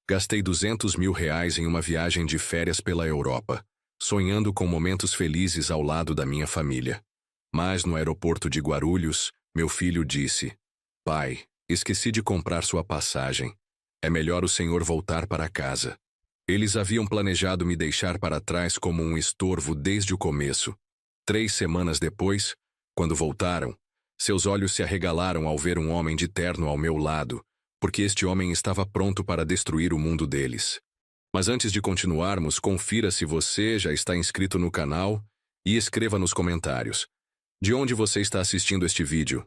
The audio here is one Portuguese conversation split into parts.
Gastei R$ 200.000 em uma viagem de férias pela Europa, sonhando com momentos felizes ao lado da minha família. Mas no aeroporto de Guarulhos, meu filho disse: Pai, esqueci de comprar sua passagem. É melhor o senhor voltar para casa. Eles haviam planejado me deixar para trás como um estorvo desde o começo. 3 semanas depois, quando voltaram, seus olhos se arregalaram ao ver um homem de terno ao meu lado, porque este homem estava pronto para destruir o mundo deles. Mas antes de continuarmos, confira se você já está inscrito no canal e escreva nos comentários. De onde você está assistindo este vídeo?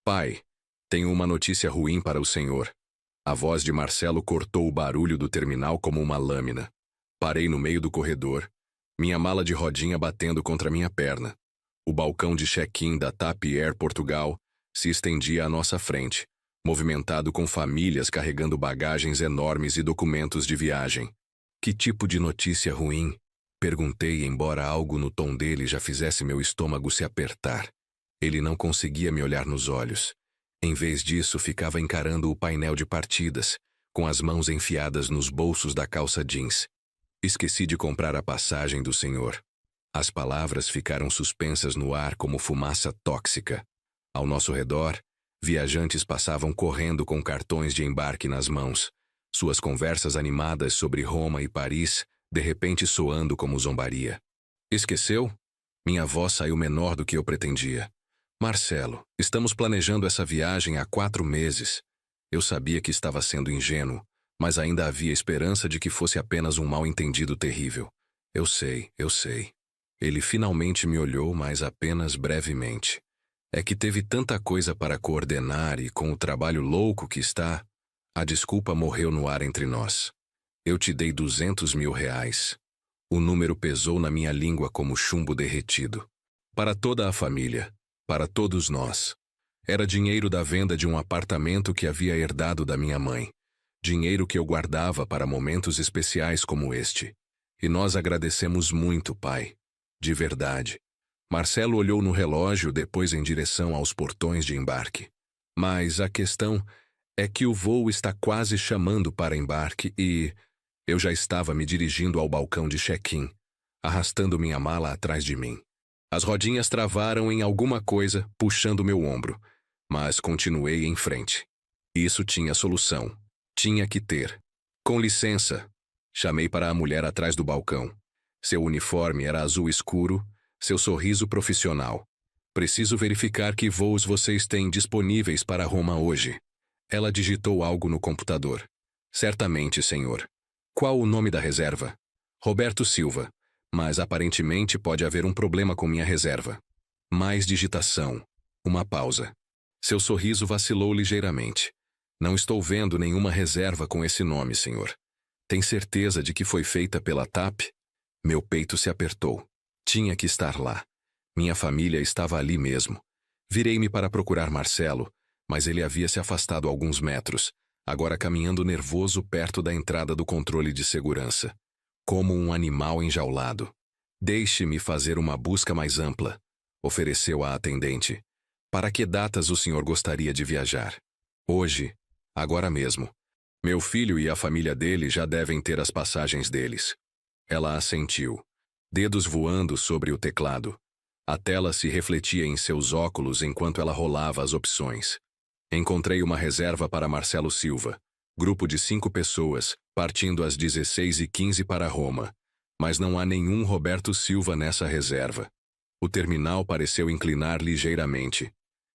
Pai, tenho uma notícia ruim para o senhor. A voz de Marcelo cortou o barulho do terminal como uma lâmina. Parei no meio do corredor, minha mala de rodinha batendo contra minha perna. O balcão de check-in da TAP Air Portugal se estendia à nossa frente, movimentado com famílias carregando bagagens enormes e documentos de viagem. Que tipo de notícia ruim? Perguntei, embora algo no tom dele já fizesse meu estômago se apertar. Ele não conseguia me olhar nos olhos. Em vez disso, ficava encarando o painel de partidas, com as mãos enfiadas nos bolsos da calça jeans. Esqueci de comprar a passagem do senhor. As palavras ficaram suspensas no ar como fumaça tóxica. Ao nosso redor, viajantes passavam correndo com cartões de embarque nas mãos, suas conversas animadas sobre Roma e Paris, de repente soando como zombaria. Esqueceu? Minha voz saiu menor do que eu pretendia. Marcelo, estamos planejando essa viagem há 4 meses. Eu sabia que estava sendo ingênuo, mas ainda havia esperança de que fosse apenas um mal-entendido terrível. Eu sei. Ele finalmente me olhou, mas apenas brevemente. É que teve tanta coisa para coordenar e com o trabalho louco que está, a desculpa morreu no ar entre nós. Eu te dei R$ 200.000. O número pesou na minha língua como chumbo derretido. Para toda a família. Para todos nós. Era dinheiro da venda de um apartamento que havia herdado da minha mãe. Dinheiro que eu guardava para momentos especiais como este. E nós agradecemos muito, pai. De verdade. Marcelo olhou no relógio, depois em direção aos portões de embarque. Mas a questão é que o voo está quase chamando para embarque e eu já estava me dirigindo ao balcão de check-in, arrastando minha mala atrás de mim. As rodinhas travaram em alguma coisa, puxando meu ombro, mas continuei em frente. Isso tinha solução. Tinha que ter. Com licença, chamei para a mulher atrás do balcão. Seu uniforme era azul escuro, seu sorriso profissional. Preciso verificar que voos vocês têm disponíveis para Roma hoje. Ela digitou algo no computador. Certamente, senhor. Qual o nome da reserva? Roberto Silva. Mas aparentemente pode haver um problema com minha reserva. Mais digitação. Uma pausa. Seu sorriso vacilou ligeiramente. Não estou vendo nenhuma reserva com esse nome, senhor. Tem certeza de que foi feita pela TAP? Meu peito se apertou. Tinha que estar lá. Minha família estava ali mesmo. Virei-me para procurar Marcelo, mas ele havia se afastado alguns metros, agora caminhando nervoso perto da entrada do controle de segurança. Como um animal enjaulado. Deixe-me fazer uma busca mais ampla, ofereceu a atendente. Para que datas o senhor gostaria de viajar? Hoje, agora mesmo. Meu filho e a família dele já devem ter as passagens deles. Ela assentiu, dedos voando sobre o teclado. A tela se refletia em seus óculos enquanto ela rolava as opções. Encontrei uma reserva para Marcelo Silva. Grupo de 5 pessoas, partindo às 16h15 para Roma. Mas não há nenhum Roberto Silva nessa reserva. O terminal pareceu inclinar ligeiramente.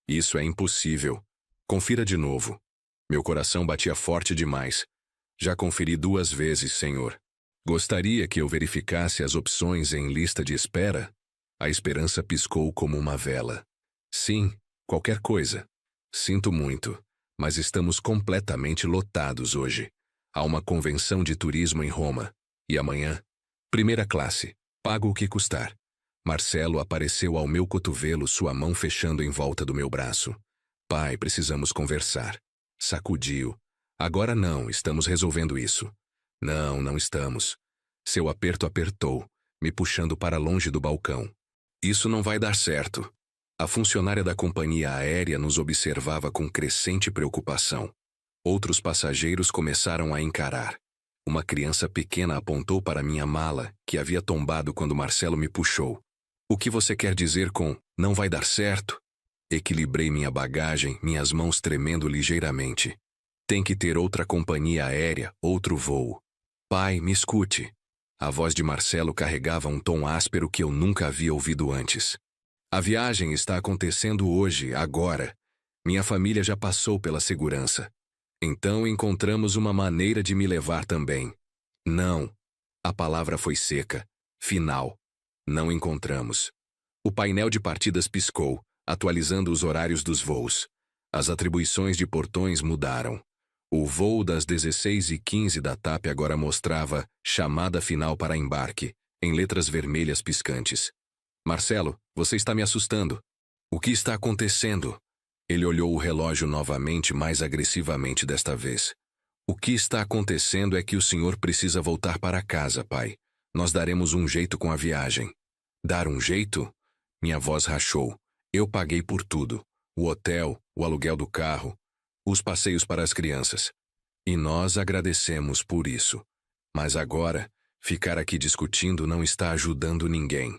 Isso é impossível. Confira de novo. Meu coração batia forte demais. Já conferi 2 vezes, senhor. Gostaria que eu verificasse as opções em lista de espera? A esperança piscou como uma vela. Sim, qualquer coisa. Sinto muito, mas estamos completamente lotados hoje. Há uma convenção de turismo em Roma. E amanhã? Primeira classe. Pago o que custar. Marcelo apareceu ao meu cotovelo, sua mão fechando em volta do meu braço. Pai, precisamos conversar. Sacudiu. Agora não, estamos resolvendo isso. Não estamos. Seu aperto apertou, me puxando para longe do balcão. Isso não vai dar certo. A funcionária da companhia aérea nos observava com crescente preocupação. Outros passageiros começaram a encarar. Uma criança pequena apontou para minha mala, que havia tombado quando Marcelo me puxou. O que você quer dizer com "não vai dar certo"? Equilibrei minha bagagem, minhas mãos tremendo ligeiramente. Tem que ter outra companhia aérea, outro voo. Pai, me escute. A voz de Marcelo carregava um tom áspero que eu nunca havia ouvido antes. A viagem está acontecendo hoje, agora. Minha família já passou pela segurança. Então encontramos uma maneira de me levar também. Não. A palavra foi seca. Final. Não encontramos. O painel de partidas piscou, atualizando os horários dos voos. As atribuições de portões mudaram. O voo das 16h15 da TAP agora mostrava chamada final para embarque, em letras vermelhas piscantes. Marcelo, você está me assustando. O que está acontecendo? Ele olhou o relógio novamente, mais agressivamente desta vez. O que está acontecendo é que o senhor precisa voltar para casa, pai. Nós daremos um jeito com a viagem. Dar um jeito? Minha voz rachou. Eu paguei por tudo. O hotel, o aluguel do carro, os passeios para as crianças. E nós agradecemos por isso. Mas agora, ficar aqui discutindo não está ajudando ninguém.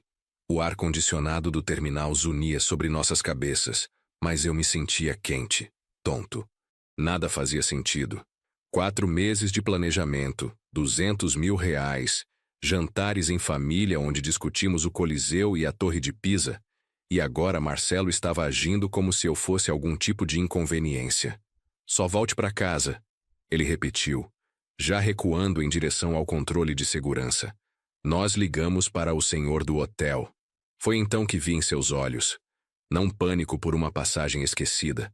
O ar-condicionado do terminal zunia sobre nossas cabeças, mas eu me sentia quente, tonto. Nada fazia sentido. 4 meses de planejamento, 200 mil reais, jantares em família onde discutimos o Coliseu e a Torre de Pisa, e agora Marcelo estava agindo como se eu fosse algum tipo de inconveniência. Só volte para casa, ele repetiu, já recuando em direção ao controle de segurança. Nós ligamos para o senhor do hotel. Foi então que vi em seus olhos. Não pânico por uma passagem esquecida.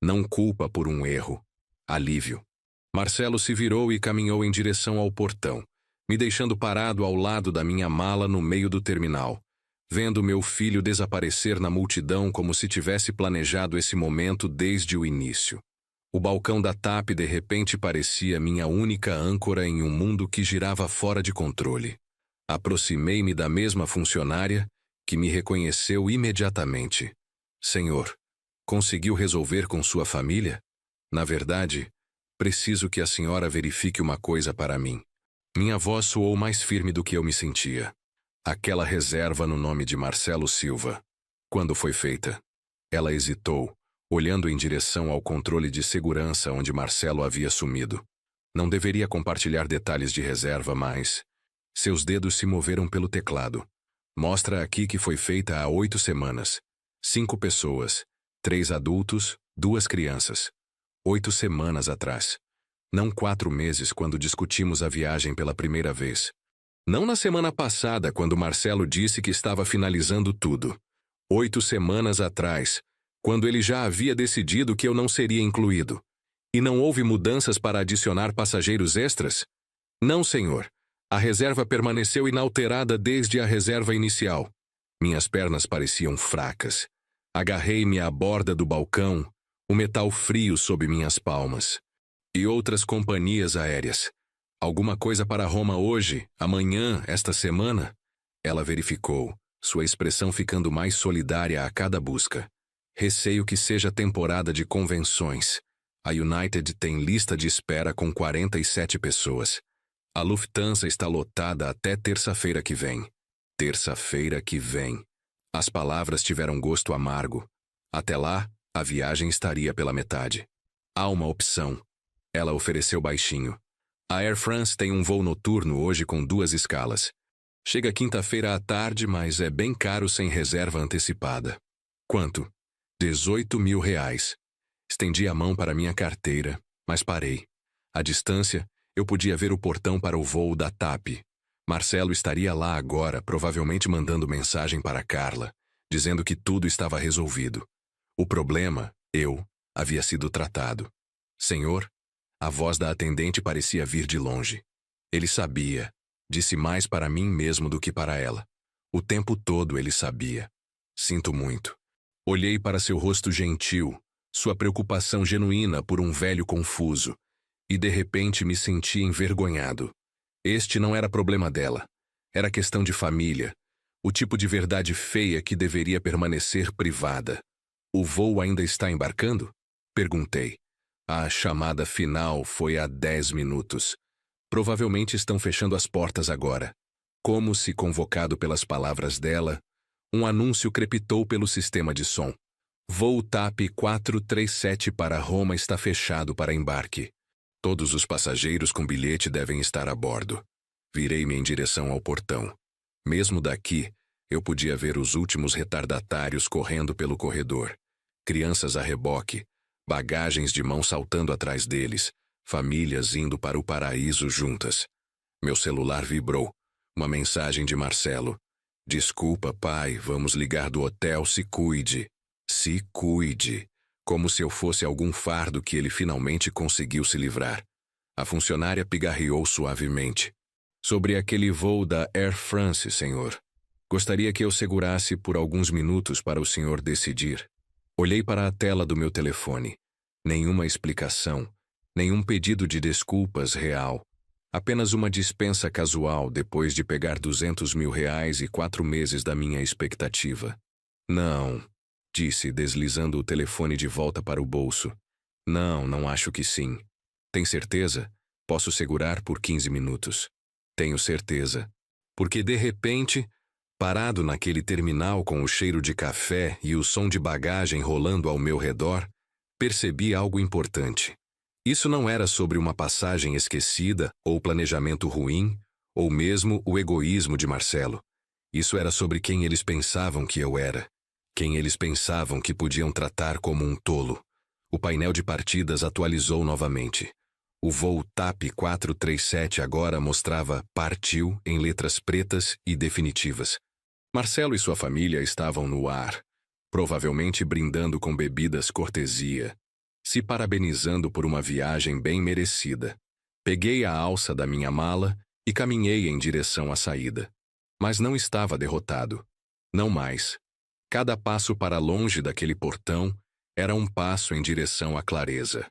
Não culpa por um erro. Alívio. Marcelo se virou e caminhou em direção ao portão, me deixando parado ao lado da minha mala no meio do terminal, vendo meu filho desaparecer na multidão como se tivesse planejado esse momento desde o início. O balcão da TAP de repente parecia minha única âncora em um mundo que girava fora de controle. Aproximei-me da mesma funcionária, que me reconheceu imediatamente. Senhor, conseguiu resolver com sua família? Na verdade, preciso que a senhora verifique uma coisa para mim. Minha voz soou mais firme do que eu me sentia. Aquela reserva no nome de Marcelo Silva. Quando foi feita? Ela hesitou, olhando em direção ao controle de segurança onde Marcelo havia sumido. Não deveria compartilhar detalhes de reserva, mas... Seus dedos se moveram pelo teclado. Mostra aqui que foi feita há 8 semanas. 5 pessoas, 3 adultos, 2 crianças. 8 semanas atrás. Não 4 meses quando discutimos a viagem pela primeira vez. Não na semana passada, quando Marcelo disse que estava finalizando tudo. 8 semanas atrás, quando ele já havia decidido que eu não seria incluído. E não houve mudanças para adicionar passageiros extras? Não, senhor. A reserva permaneceu inalterada desde a reserva inicial. Minhas pernas pareciam fracas. Agarrei-me à borda do balcão, o metal frio sob minhas palmas. E outras companhias aéreas. Alguma coisa para Roma hoje, amanhã, esta semana? Ela verificou, sua expressão ficando mais solidária a cada busca. Receio que seja temporada de convenções. A United tem lista de espera com 47 pessoas. A Lufthansa está lotada até terça-feira que vem. Terça-feira que vem. As palavras tiveram gosto amargo. Até lá, a viagem estaria pela metade. Há uma opção. Ela ofereceu baixinho. A Air France tem um voo noturno hoje com 2 escalas. Chega quinta-feira à tarde, mas é bem caro sem reserva antecipada. Quanto? 18 mil reais. Estendi a mão para minha carteira, mas parei. À distância, eu podia ver o portão para o voo da TAP. Marcelo estaria lá agora, provavelmente mandando mensagem para Carla, dizendo que tudo estava resolvido. O problema, havia sido tratado. Senhor? A voz da atendente parecia vir de longe. Ele sabia. Disse mais para mim mesmo do que para ela. O tempo todo ele sabia. Sinto muito. Olhei para seu rosto gentil, sua preocupação genuína por um velho confuso, e de repente me senti envergonhado. Este não era problema dela. Era questão de família. O tipo de verdade feia que deveria permanecer privada. O voo ainda está embarcando? Perguntei. A chamada final foi há 10 minutos. Provavelmente estão fechando as portas agora. Como se convocado pelas palavras dela, um anúncio crepitou pelo sistema de som. Voo TAP 437 para Roma está fechado para embarque. Todos os passageiros com bilhete devem estar a bordo. Virei-me em direção ao portão. Mesmo daqui, eu podia ver os últimos retardatários correndo pelo corredor. Crianças a reboque, bagagens de mão saltando atrás deles, famílias indo para o paraíso juntas. Meu celular vibrou. Uma mensagem de Marcelo. Desculpa, pai, vamos ligar do hotel, se cuide. Se cuide. Como se eu fosse algum fardo que ele finalmente conseguiu se livrar. A funcionária pigarreou suavemente. Sobre aquele voo da Air France, senhor. Gostaria que eu segurasse por alguns minutos para o senhor decidir. Olhei para a tela do meu telefone. Nenhuma explicação, nenhum pedido de desculpas real. Apenas uma dispensa casual depois de pegar R$200 mil e 4 meses da minha expectativa. Não, disse, deslizando o telefone de volta para o bolso. Não acho que sim. Tem certeza? Posso segurar por 15 minutos. Tenho certeza. Porque de repente, parado naquele terminal com o cheiro de café e o som de bagagem rolando ao meu redor, percebi algo importante. Isso não era sobre uma passagem esquecida ou planejamento ruim, ou mesmo o egoísmo de Marcelo. Isso era sobre quem eles pensavam que eu era. Quem eles pensavam que podiam tratar como um tolo. O painel de partidas atualizou novamente. O voo TAP 437 agora mostrava "Partiu" em letras pretas e definitivas. Marcelo e sua família estavam no ar, provavelmente brindando com bebidas cortesia, se parabenizando por uma viagem bem merecida. Peguei a alça da minha mala e caminhei em direção à saída. Mas não estava derrotado. Não mais. Cada passo para longe daquele portão era um passo em direção à clareza.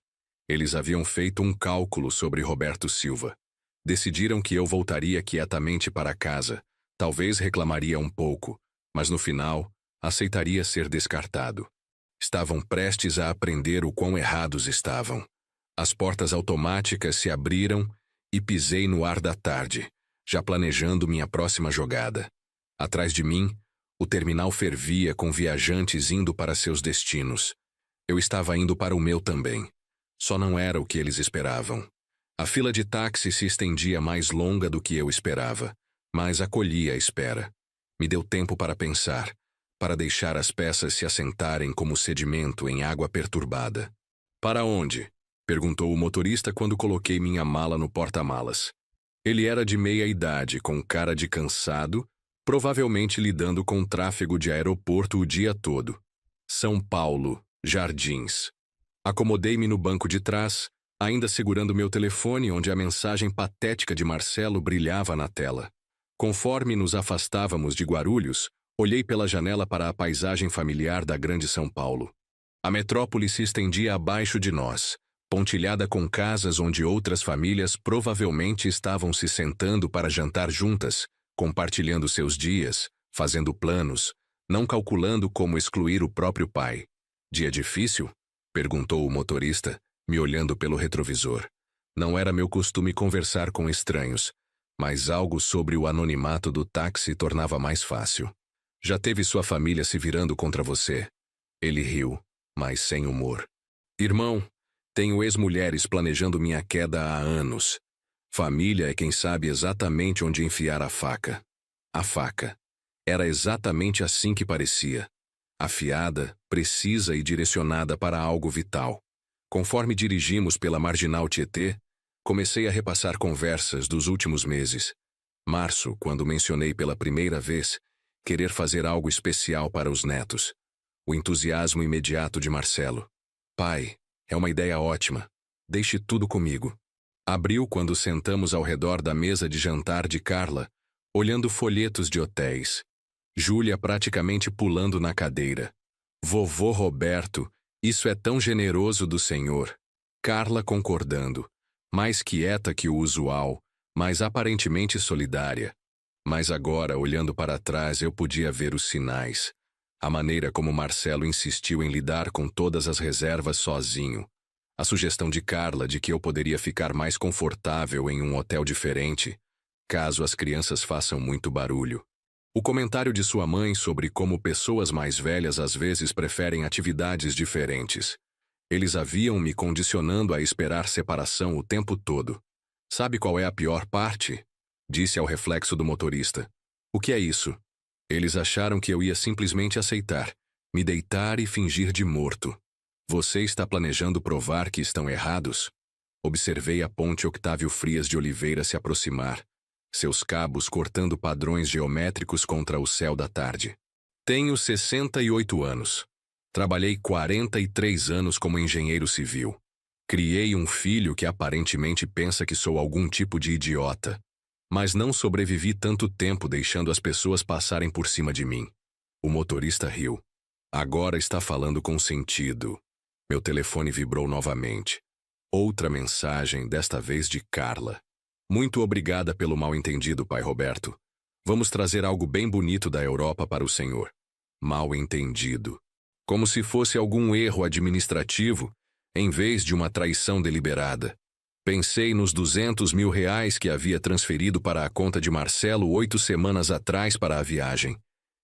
Eles haviam feito um cálculo sobre Roberto Silva. Decidiram que eu voltaria quietamente para casa, talvez reclamaria um pouco, mas no final, aceitaria ser descartado. Estavam prestes a aprender o quão errados estavam. As portas automáticas se abriram e pisei no ar da tarde, já planejando minha próxima jogada. Atrás de mim, o terminal fervia com viajantes indo para seus destinos. Eu estava indo para o meu também. Só não era o que eles esperavam. A fila de táxi se estendia mais longa do que eu esperava, mas acolhi a espera. Me deu tempo para pensar, para deixar as peças se assentarem como sedimento em água perturbada. Para onde? Perguntou o motorista quando coloquei minha mala no porta-malas. Ele era de meia idade, com cara de cansado, provavelmente lidando com tráfego de aeroporto o dia todo. São Paulo, Jardins. Acomodei-me no banco de trás, ainda segurando meu telefone onde a mensagem patética de Marcelo brilhava na tela. Conforme nos afastávamos de Guarulhos, olhei pela janela para a paisagem familiar da grande São Paulo. A metrópole se estendia abaixo de nós, pontilhada com casas onde outras famílias provavelmente estavam se sentando para jantar juntas, compartilhando seus dias, fazendo planos, não calculando como excluir o próprio pai. Dia difícil? Perguntou o motorista, me olhando pelo retrovisor. Não era meu costume conversar com estranhos, mas algo sobre o anonimato do táxi tornava mais fácil. Já teve sua família se virando contra você? Ele riu, mas sem humor. Irmão, tenho ex-mulheres planejando minha queda há anos. Família é quem sabe exatamente onde enfiar a faca. A faca. Era exatamente assim que parecia. Afiada, precisa e direcionada para algo vital. Conforme dirigimos pela Marginal Tietê, comecei a repassar conversas dos últimos meses. Março, quando mencionei pela primeira vez querer fazer algo especial para os netos. O entusiasmo imediato de Marcelo. Pai, é uma ideia ótima. Deixe tudo comigo. Abril quando sentamos ao redor da mesa de jantar de Carla, olhando folhetos de hotéis. Júlia praticamente pulando na cadeira. Vovô Roberto, isso é tão generoso do senhor. Carla concordando, mais quieta que o usual, mas aparentemente solidária. Mas agora, olhando para trás, eu podia ver os sinais. A maneira como Marcelo insistiu em lidar com todas as reservas sozinho. A sugestão de Carla de que eu poderia ficar mais confortável em um hotel diferente, caso as crianças façam muito barulho. O comentário de sua mãe sobre como pessoas mais velhas às vezes preferem atividades diferentes. Eles haviam me condicionando a esperar separação o tempo todo. Sabe qual é a pior parte? Disse ao reflexo do motorista. O que é isso? Eles acharam que eu ia simplesmente aceitar, me deitar e fingir de morto. Você está planejando provar que estão errados? Observei a ponte Octávio Frias de Oliveira se aproximar, seus cabos cortando padrões geométricos contra o céu da tarde. Tenho 68 anos. Trabalhei 43 anos como engenheiro civil. Criei um filho que aparentemente pensa que sou algum tipo de idiota. Mas não sobrevivi tanto tempo deixando as pessoas passarem por cima de mim. O motorista riu. Agora está falando com sentido. Meu telefone vibrou novamente. Outra mensagem, desta vez de Carla. Muito obrigada pelo mal-entendido, pai Roberto. Vamos trazer algo bem bonito da Europa para o senhor. Mal-entendido. Como se fosse algum erro administrativo, em vez de uma traição deliberada. Pensei nos R$200 mil que havia transferido para a conta de Marcelo 8 semanas atrás para a viagem.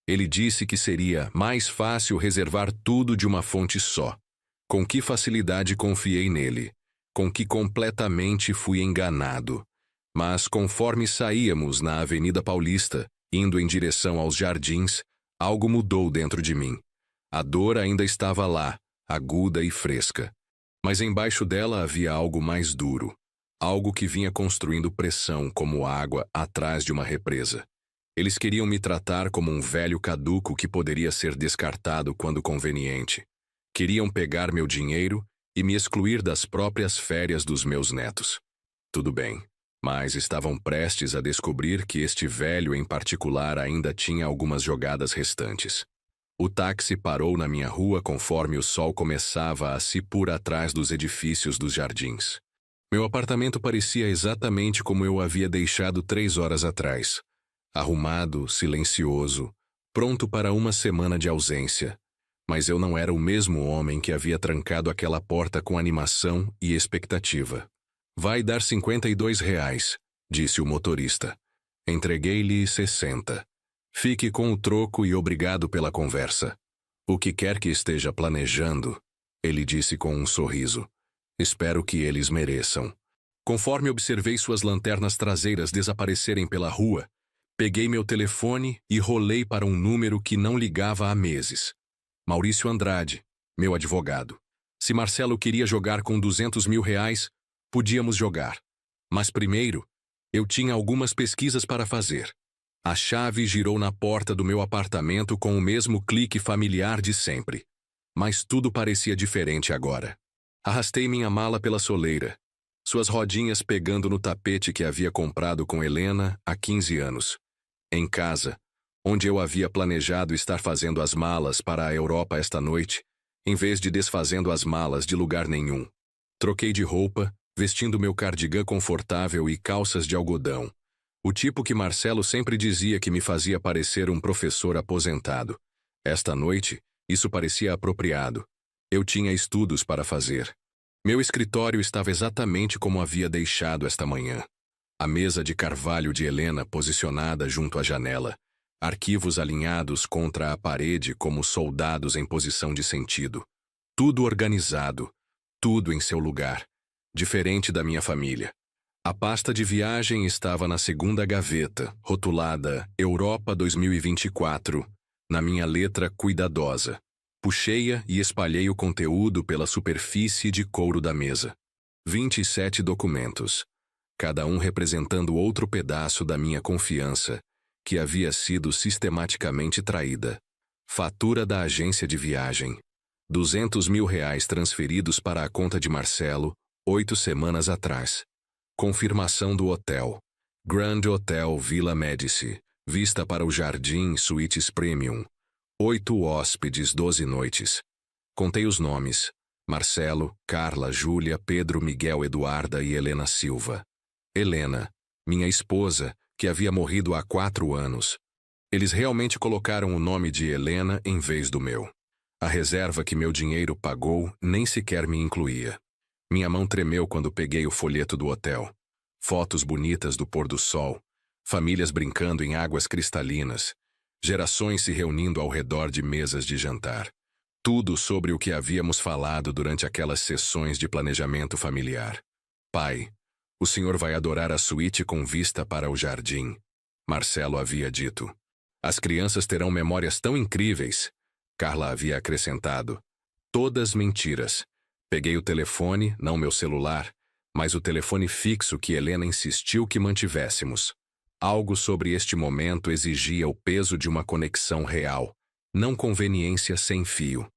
Ele disse que seria mais fácil reservar tudo de uma fonte só. Com que facilidade confiei nele. Com que completamente fui enganado. Mas conforme saíamos na Avenida Paulista, indo em direção aos jardins, algo mudou dentro de mim. A dor ainda estava lá, aguda e fresca. Mas embaixo dela havia algo mais duro. Algo que vinha construindo pressão como água atrás de uma represa. Eles queriam me tratar como um velho caduco que poderia ser descartado quando conveniente. Queriam pegar meu dinheiro e me excluir das próprias férias dos meus netos. Tudo bem. Mas estavam prestes a descobrir que este velho em particular ainda tinha algumas jogadas restantes. O táxi parou na minha rua conforme o sol começava a se pôr atrás dos edifícios dos jardins. Meu apartamento parecia exatamente como eu havia deixado 3 horas atrás. Arrumado, silencioso, pronto para uma semana de ausência. Mas eu não era o mesmo homem que havia trancado aquela porta com animação e expectativa. Vai dar R$52, disse o motorista. Entreguei-lhe 60. Fique com o troco e obrigado pela conversa. O que quer que esteja planejando, ele disse com um sorriso. Espero que eles mereçam. Conforme observei suas lanternas traseiras desaparecerem pela rua, peguei meu telefone e rolei para um número que não ligava há meses. Maurício Andrade, meu advogado. Se Marcelo queria jogar com R$200 mil, podíamos jogar. Mas primeiro, eu tinha algumas pesquisas para fazer. A chave girou na porta do meu apartamento com o mesmo clique familiar de sempre. Mas tudo parecia diferente agora. Arrastei minha mala pela soleira, suas rodinhas pegando no tapete que havia comprado com Helena há 15 anos. Em casa, onde eu havia planejado estar fazendo as malas para a Europa esta noite, em vez de desfazendo as malas de lugar nenhum. Troquei de roupa, vestindo meu cardigã confortável e calças de algodão. O tipo que Marcelo sempre dizia que me fazia parecer um professor aposentado. Esta noite, isso parecia apropriado. Eu tinha estudos para fazer. Meu escritório estava exatamente como havia deixado esta manhã. A mesa de carvalho de Helena posicionada junto à janela. Arquivos alinhados contra a parede como soldados em posição de sentido. Tudo organizado. Tudo em seu lugar. Diferente da minha família. A pasta de viagem estava na segunda gaveta, rotulada Europa 2024, na minha letra cuidadosa. Puxei-a e espalhei o conteúdo pela superfície de couro da mesa. 27 documentos, cada um representando outro pedaço da minha confiança, que havia sido sistematicamente traída. Fatura da agência de viagem. R$200 mil transferidos para a conta de Marcelo, 8 semanas atrás. Confirmação do hotel. Grand Hotel Villa Médici. Vista para o Jardim Suítes Premium. 8 hóspedes, 12 noites. Contei os nomes. Marcelo, Carla, Júlia, Pedro, Miguel, Eduarda e Helena Silva. Helena, minha esposa, que havia morrido há 4 anos. Eles realmente colocaram o nome de Helena em vez do meu. A reserva que meu dinheiro pagou nem sequer me incluía. Minha mão tremeu quando peguei o folheto do hotel. Fotos bonitas do pôr do sol, famílias brincando em águas cristalinas, gerações se reunindo ao redor de mesas de jantar. Tudo sobre o que havíamos falado durante aquelas sessões de planejamento familiar. Pai, o senhor vai adorar a suíte com vista para o jardim, Marcelo havia dito. As crianças terão memórias tão incríveis, Carla havia acrescentado. Todas mentiras. Peguei o telefone, não meu celular, mas o telefone fixo que Helena insistiu que mantivéssemos. Algo sobre este momento exigia o peso de uma conexão real, não conveniência sem fio.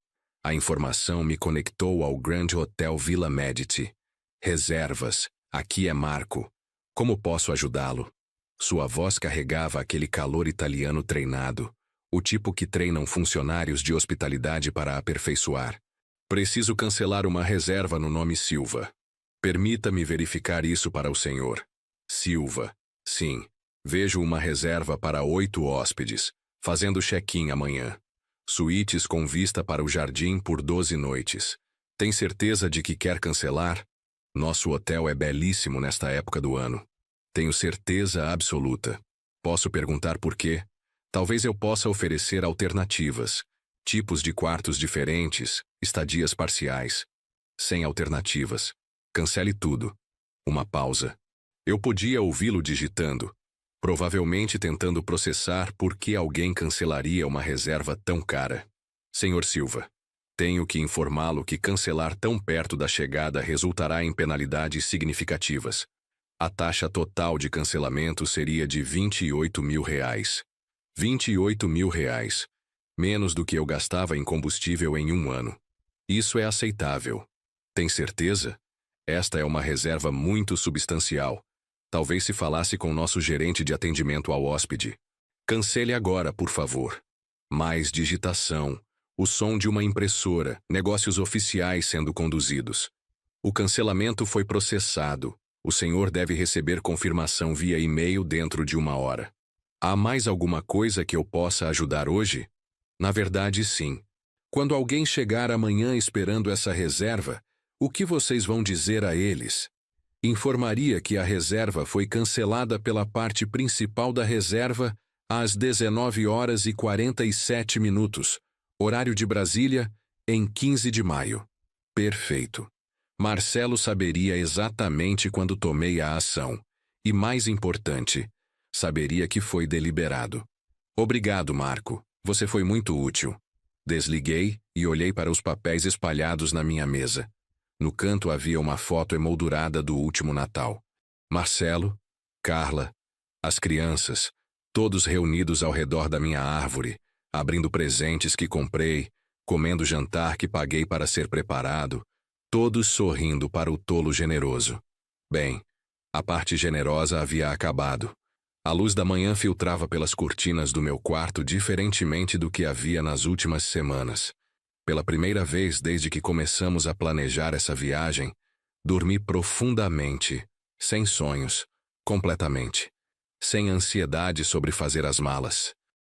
A informação me conectou ao Grand Hotel Villa Medici. Reservas, aqui é Marco. Como posso ajudá-lo? Sua voz carregava aquele calor italiano treinado, o tipo que treinam funcionários de hospitalidade para aperfeiçoar. Preciso cancelar uma reserva no nome Silva. Permita-me verificar isso para o senhor. Silva. Sim. Vejo uma reserva para 8 hóspedes, fazendo check-in amanhã. Suítes com vista para o jardim por 12 noites. Tem certeza de que quer cancelar? Nosso hotel é belíssimo nesta época do ano. Tenho certeza absoluta. Posso perguntar por quê? Talvez eu possa oferecer alternativas. Tipos de quartos diferentes, estadias parciais. Sem alternativas. Cancele tudo. Uma pausa. Eu podia ouvi-lo digitando, provavelmente tentando processar por que alguém cancelaria uma reserva tão cara. Senhor Silva, tenho que informá-lo que cancelar tão perto da chegada resultará em penalidades significativas. A taxa total de cancelamento seria de R$ 28.000. R$ 28.000. Menos do que eu gastava em combustível em um ano. Isso é aceitável. Tem certeza? Esta é uma reserva muito substancial. Talvez se falasse com nosso gerente de atendimento ao hóspede. Cancele agora, por favor. Mais digitação. O som de uma impressora, negócios oficiais sendo conduzidos. O cancelamento foi processado. O senhor deve receber confirmação via e-mail dentro de 1 hora. Há mais alguma coisa que eu possa ajudar hoje? Na verdade, sim. Quando alguém chegar amanhã esperando essa reserva, o que vocês vão dizer a eles? Informaria que a reserva foi cancelada pela parte principal da reserva às 19h47, horário de Brasília, em 15 de maio. Perfeito. Marcelo saberia exatamente quando tomei a ação. E mais importante, saberia que foi deliberado. Obrigado, Marco. Você foi muito útil. Desliguei e olhei para os papéis espalhados na minha mesa. No canto havia uma foto emoldurada do último Natal. Marcelo, Carla, as crianças, todos reunidos ao redor da minha árvore, abrindo presentes que comprei, comendo jantar que paguei para ser preparado, todos sorrindo para o tolo generoso. Bem, a parte generosa havia acabado. A luz da manhã filtrava pelas cortinas do meu quarto diferentemente do que havia nas últimas semanas. Pela primeira vez desde que começamos a planejar essa viagem, dormi profundamente, sem sonhos, completamente. Sem ansiedade sobre fazer as malas.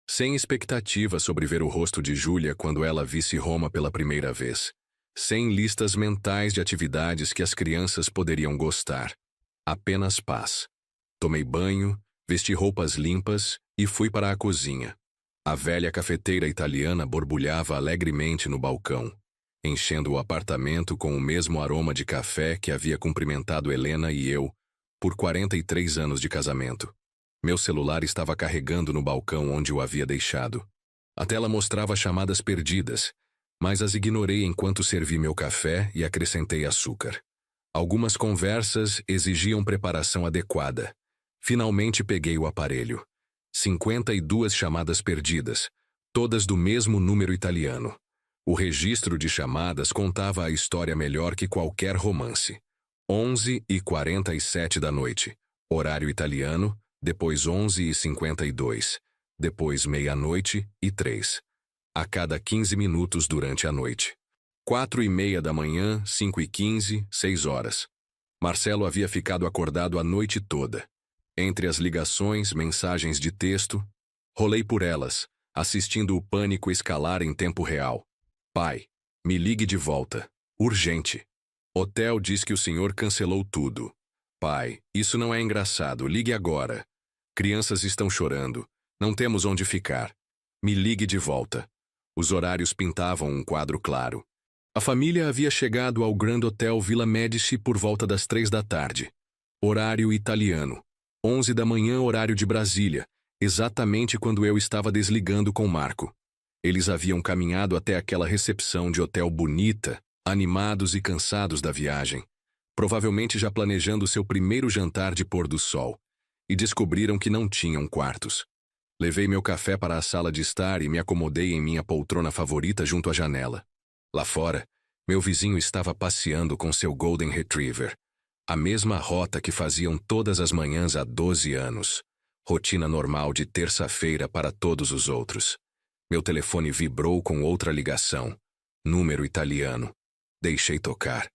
Sem expectativa sobre ver o rosto de Júlia quando ela visse Roma pela primeira vez. Sem listas mentais de atividades que as crianças poderiam gostar. Apenas paz. Tomei banho, vesti roupas limpas e fui para a cozinha. A velha cafeteira italiana borbulhava alegremente no balcão, enchendo o apartamento com o mesmo aroma de café que havia cumprimentado Helena e eu por 43 anos de casamento. Meu celular estava carregando no balcão onde o havia deixado. A tela mostrava chamadas perdidas, mas as ignorei enquanto servi meu café e acrescentei açúcar. Algumas conversas exigiam preparação adequada. Finalmente peguei o aparelho. 52 chamadas perdidas, todas do mesmo número italiano. O registro de chamadas contava a história melhor que qualquer romance. 11h47 da noite, horário italiano, depois 11h52, depois meia-noite e 3. A cada 15 minutos durante a noite. 4h30 da manhã, 5h15, 6 horas. Marcelo havia ficado acordado a noite toda. Entre as ligações, mensagens de texto, rolei por elas, assistindo o pânico escalar em tempo real. Pai, me ligue de volta. Urgente. Hotel diz que o senhor cancelou tudo. Pai, isso não é engraçado. Ligue agora. Crianças estão chorando. Não temos onde ficar. Me ligue de volta. Os horários pintavam um quadro claro. A família havia chegado ao Grand Hotel Villa Medici por volta das 3 da tarde. Horário italiano. 11 da manhã, horário de Brasília, exatamente quando eu estava desligando com Marco. Eles haviam caminhado até aquela recepção de hotel bonita, animados e cansados da viagem, provavelmente já planejando seu primeiro jantar de pôr do sol, e descobriram que não tinham quartos. Levei meu café para a sala de estar e me acomodei em minha poltrona favorita junto à janela. Lá fora, meu vizinho estava passeando com seu Golden Retriever. A mesma rota que faziam todas as manhãs há 12 anos. Rotina normal de terça-feira para todos os outros. Meu telefone vibrou com outra ligação. Número italiano. Deixei tocar.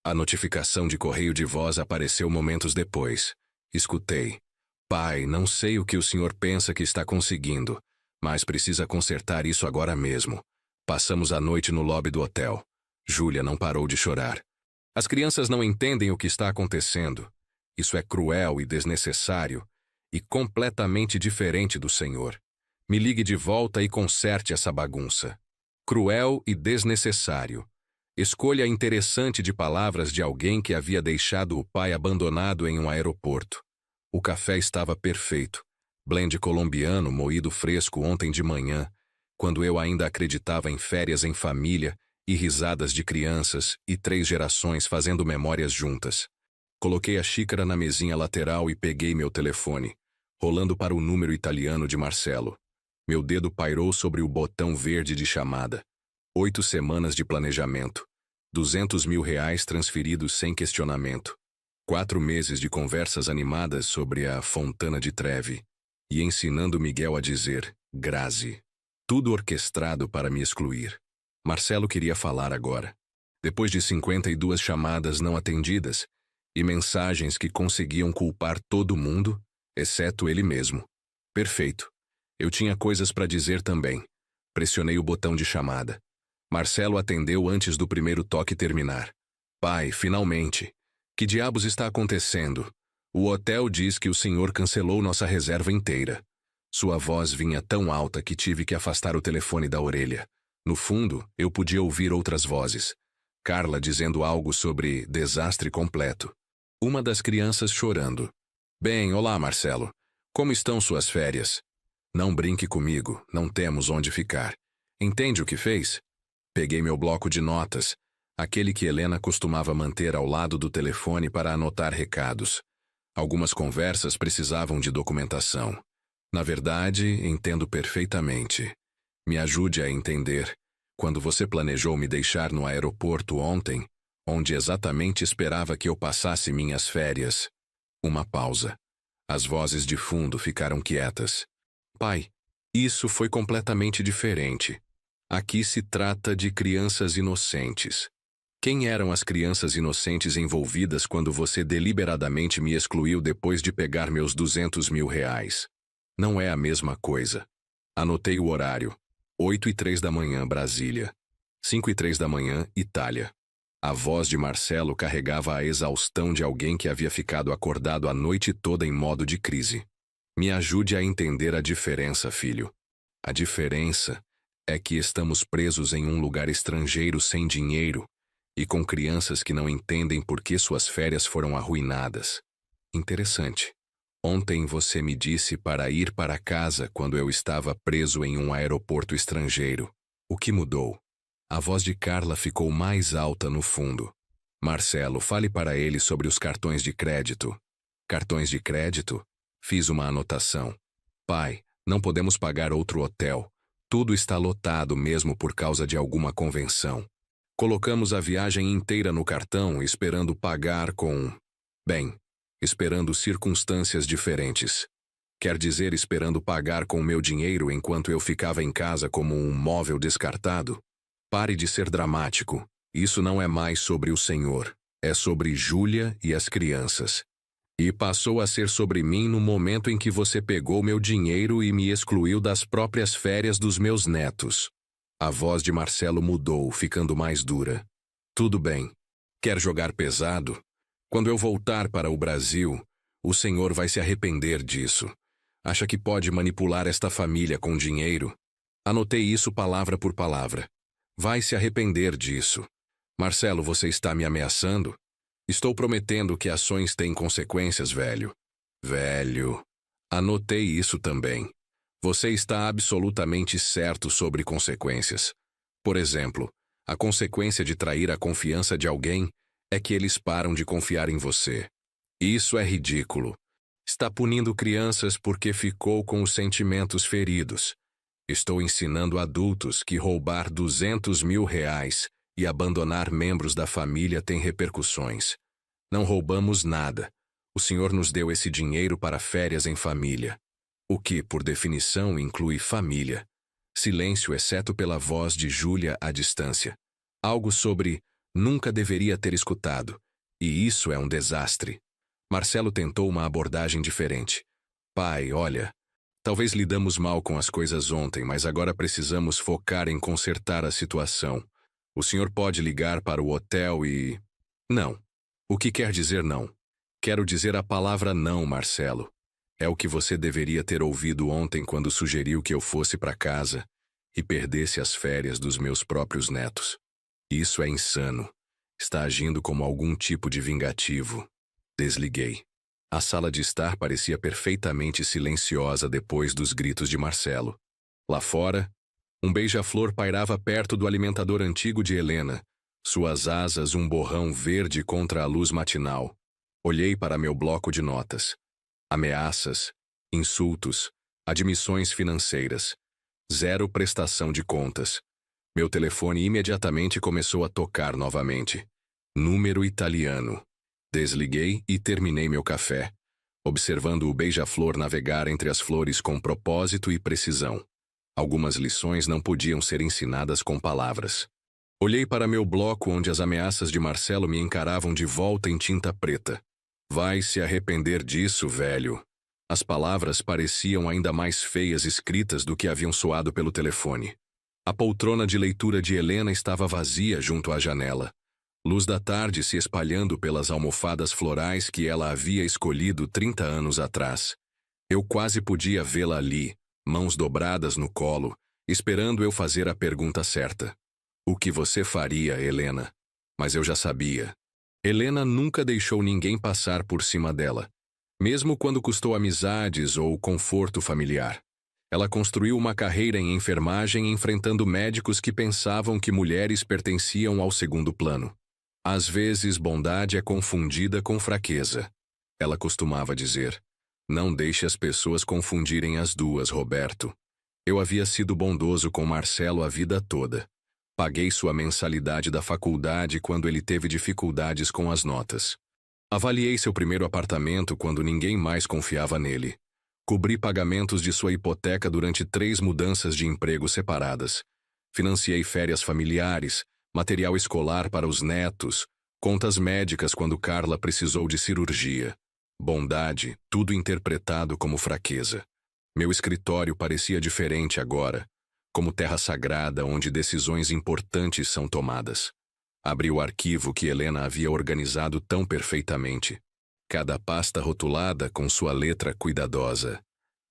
A notificação de correio de voz apareceu momentos depois. Escutei. Pai, não sei o que o senhor pensa que está conseguindo, mas precisa consertar isso agora mesmo. Passamos a noite no lobby do hotel. Júlia não parou de chorar. As crianças não entendem o que está acontecendo. Isso é cruel e desnecessário, e completamente diferente do Senhor. Me ligue de volta e conserte essa bagunça. Cruel e desnecessário. Escolha interessante de palavras de alguém que havia deixado o pai abandonado em um aeroporto. O café estava perfeito. Blend colombiano moído fresco ontem de manhã, quando eu ainda acreditava em férias em família e risadas de crianças e 3 gerações fazendo memórias juntas. Coloquei a xícara na mesinha lateral e peguei meu telefone, rolando para o número italiano de Marcelo. Meu dedo pairou sobre o botão verde de chamada. 8 semanas de planejamento. R$200 mil transferidos sem questionamento. 4 meses de conversas animadas sobre a Fontana de Trevi. E ensinando Miguel a dizer, Grazi. Tudo orquestrado para me excluir. Marcelo queria falar agora. Depois de 52 chamadas não atendidas e mensagens que conseguiam culpar todo mundo, exceto ele mesmo. Perfeito. Eu tinha coisas para dizer também. Pressionei o botão de chamada. Marcelo atendeu antes do primeiro toque terminar. Pai, finalmente. Que diabos está acontecendo? O hotel diz que o senhor cancelou nossa reserva inteira. Sua voz vinha tão alta que tive que afastar o telefone da orelha. No fundo, eu podia ouvir outras vozes. Carla dizendo algo sobre desastre completo. Uma das crianças chorando. Bem, olá, Marcelo. Como estão suas férias? Não brinque comigo, não temos onde ficar. Entende o que fez? Peguei meu bloco de notas, aquele que Helena costumava manter ao lado do telefone para anotar recados. Algumas conversas precisavam de documentação. Na verdade, entendo perfeitamente. Me ajude a entender. Quando você planejou me deixar no aeroporto ontem, onde exatamente esperava que eu passasse minhas férias. Uma pausa. As vozes de fundo ficaram quietas. Pai, isso foi completamente diferente. Aqui se trata de crianças inocentes. Quem eram as crianças inocentes envolvidas quando você deliberadamente me excluiu depois de pegar meus R$200 mil? Não é a mesma coisa. Anotei o horário. 8h03 da manhã, Brasília. 5h03 da manhã, Itália. A voz de Marcelo carregava a exaustão de alguém que havia ficado acordado a noite toda em modo de crise. Me ajude a entender a diferença, filho. A diferença é que estamos presos em um lugar estrangeiro sem dinheiro e com crianças que não entendem por que suas férias foram arruinadas. Interessante. Ontem você me disse para ir para casa quando eu estava preso em um aeroporto estrangeiro. O que mudou? A voz de Carla ficou mais alta no fundo. Marcelo, fale para ele sobre os cartões de crédito. Cartões de crédito? Fiz uma anotação. Pai, não podemos pagar outro hotel. Tudo está lotado mesmo por causa de alguma convenção. Colocamos a viagem inteira no cartão esperando pagar com... Bem, esperando circunstâncias diferentes. Quer dizer, esperando pagar com o meu dinheiro enquanto eu ficava em casa como um móvel descartado? Pare de ser dramático. Isso não é mais sobre o senhor. É sobre Júlia e as crianças. E passou a ser sobre mim no momento em que você pegou meu dinheiro e me excluiu das próprias férias dos meus netos. A voz de Marcelo mudou, ficando mais dura. Tudo bem. Quer jogar pesado? Quando eu voltar para o Brasil, o senhor vai se arrepender disso. Acha que pode manipular esta família com dinheiro? Anotei isso palavra por palavra. Vai se arrepender disso. Marcelo, você está me ameaçando? Estou prometendo que ações têm consequências, velho. Velho. Anotei isso também. Você está absolutamente certo sobre consequências. Por exemplo, a consequência de trair a confiança de alguém é que eles param de confiar em você. Isso é ridículo. Está punindo crianças porque ficou com os sentimentos feridos. Estou ensinando adultos que roubar R$ 200.000 e abandonar membros da família tem repercussões. Não roubamos nada. O senhor nos deu esse dinheiro para férias em família. O que, por definição, inclui família. Silêncio exceto pela voz de Júlia à distância. Algo sobre nunca deveria ter escutado. E isso é um desastre. Marcelo tentou uma abordagem diferente. Pai, olha, talvez lidamos mal com as coisas ontem, mas agora precisamos focar em consertar a situação. O senhor pode ligar para o hotel e... Não. O que quer dizer não? Quero dizer a palavra não, Marcelo. É o que você deveria ter ouvido ontem quando sugeriu que eu fosse para casa e perdesse as férias dos meus próprios netos. Isso é insano. Está agindo como algum tipo de vingativo. Desliguei. A sala de estar parecia perfeitamente silenciosa depois dos gritos de Marcelo. Lá fora, um beija-flor pairava perto do alimentador antigo de Helena, suas asas um borrão verde contra a luz matinal. Olhei para meu bloco de notas. Ameaças, insultos, admissões financeiras. Zero prestação de contas. Meu telefone imediatamente começou a tocar novamente. Número italiano. Desliguei e terminei meu café, observando o beija-flor navegar entre as flores com propósito e precisão. Algumas lições não podiam ser ensinadas com palavras. Olhei para meu bloco onde as ameaças de Marcelo me encaravam de volta em tinta preta. Vai se arrepender disso, velho. As palavras pareciam ainda mais feias escritas do que haviam soado pelo telefone. A poltrona de leitura de Helena estava vazia junto à janela. Luz da tarde se espalhando pelas almofadas florais que ela havia escolhido 30 anos atrás. Eu quase podia vê-la ali, mãos dobradas no colo, esperando eu fazer a pergunta certa. O que você faria, Helena? Mas eu já sabia. Helena nunca deixou ninguém passar por cima dela, mesmo quando custou amizades ou conforto familiar. Ela construiu uma carreira em enfermagem enfrentando médicos que pensavam que mulheres pertenciam ao segundo plano. Às vezes, bondade é confundida com fraqueza. Ela costumava dizer, não deixe as pessoas confundirem as duas, Roberto. Eu havia sido bondoso com Marcelo a vida toda. Paguei sua mensalidade da faculdade quando ele teve dificuldades com as notas. Avaliei seu primeiro apartamento quando ninguém mais confiava nele. Cobri pagamentos de sua hipoteca durante 3 mudanças de emprego separadas. Financiei férias familiares, material escolar para os netos, contas médicas quando Carla precisou de cirurgia. Bondade, tudo interpretado como fraqueza. Meu escritório parecia diferente agora, como terra sagrada onde decisões importantes são tomadas. Abri o arquivo que Helena havia organizado tão perfeitamente. Cada pasta rotulada com sua letra cuidadosa.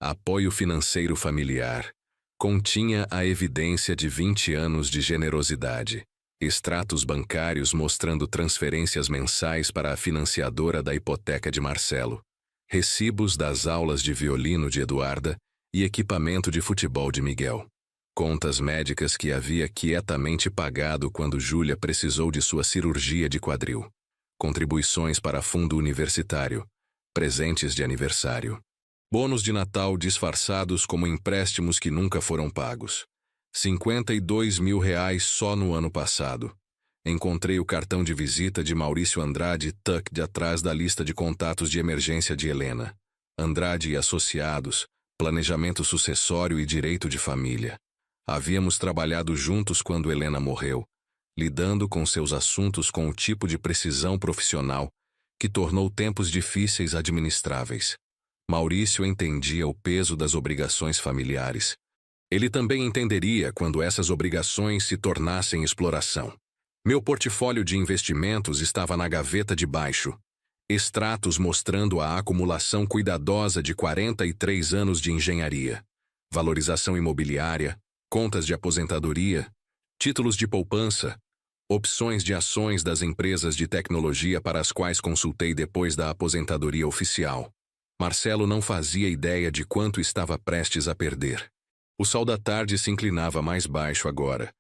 Apoio financeiro familiar. Continha a evidência de 20 anos de generosidade. Extratos bancários mostrando transferências mensais para a financiadora da hipoteca de Marcelo. Recibos das aulas de violino de Eduarda e equipamento de futebol de Miguel. Contas médicas que havia quietamente pagado quando Júlia precisou de sua cirurgia de quadril. Contribuições para fundo universitário. Presentes de aniversário. Bônus de Natal disfarçados como empréstimos que nunca foram pagos. R$ 52.000 só no ano passado. Encontrei o cartão de visita de Maurício Andrade tucked atrás da lista de contatos de emergência de Helena. Andrade e Associados, planejamento sucessório e direito de família. Havíamos trabalhado juntos quando Helena morreu, lidando com seus assuntos com o tipo de precisão profissional que tornou tempos difíceis administráveis. Maurício entendia o peso das obrigações familiares. Ele também entenderia quando essas obrigações se tornassem exploração. Meu portfólio de investimentos estava na gaveta de baixo. Extratos mostrando a acumulação cuidadosa de 43 anos de engenharia, valorização imobiliária, contas de aposentadoria, títulos de poupança, opções de ações das empresas de tecnologia para as quais consultei depois da aposentadoria oficial. Marcelo não fazia ideia de quanto estava prestes a perder. O sol da tarde se inclinava mais baixo agora,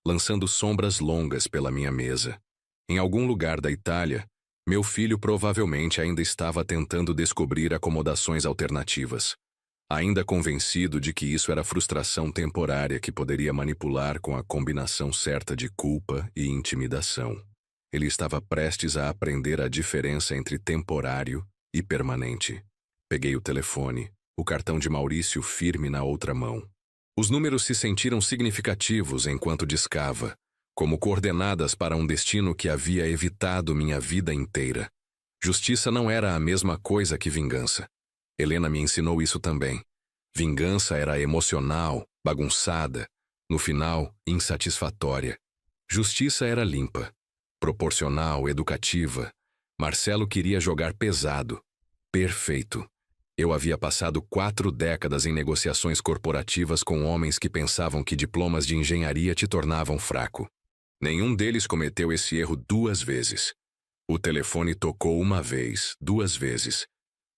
lançando sombras longas pela minha mesa. Em algum lugar da Itália, meu filho provavelmente ainda estava tentando descobrir acomodações alternativas, ainda convencido de que isso era frustração temporária que poderia manipular com a combinação certa de culpa e intimidação. Ele estava prestes a aprender a diferença entre temporário e permanente. Peguei o telefone, o cartão de Maurício firme na outra mão. Os números se sentiram significativos enquanto discava, como coordenadas para um destino que havia evitado minha vida inteira. Justiça não era a mesma coisa que vingança. Helena me ensinou isso também. Vingança era emocional, bagunçada, no final, insatisfatória. Justiça era limpa, proporcional, educativa. Marcelo queria jogar pesado. Perfeito. Eu havia passado 4 décadas em negociações corporativas com homens que pensavam que diplomas de engenharia te tornavam fraco. Nenhum deles cometeu esse erro 2 vezes. O telefone tocou 1 vez, 2 vezes.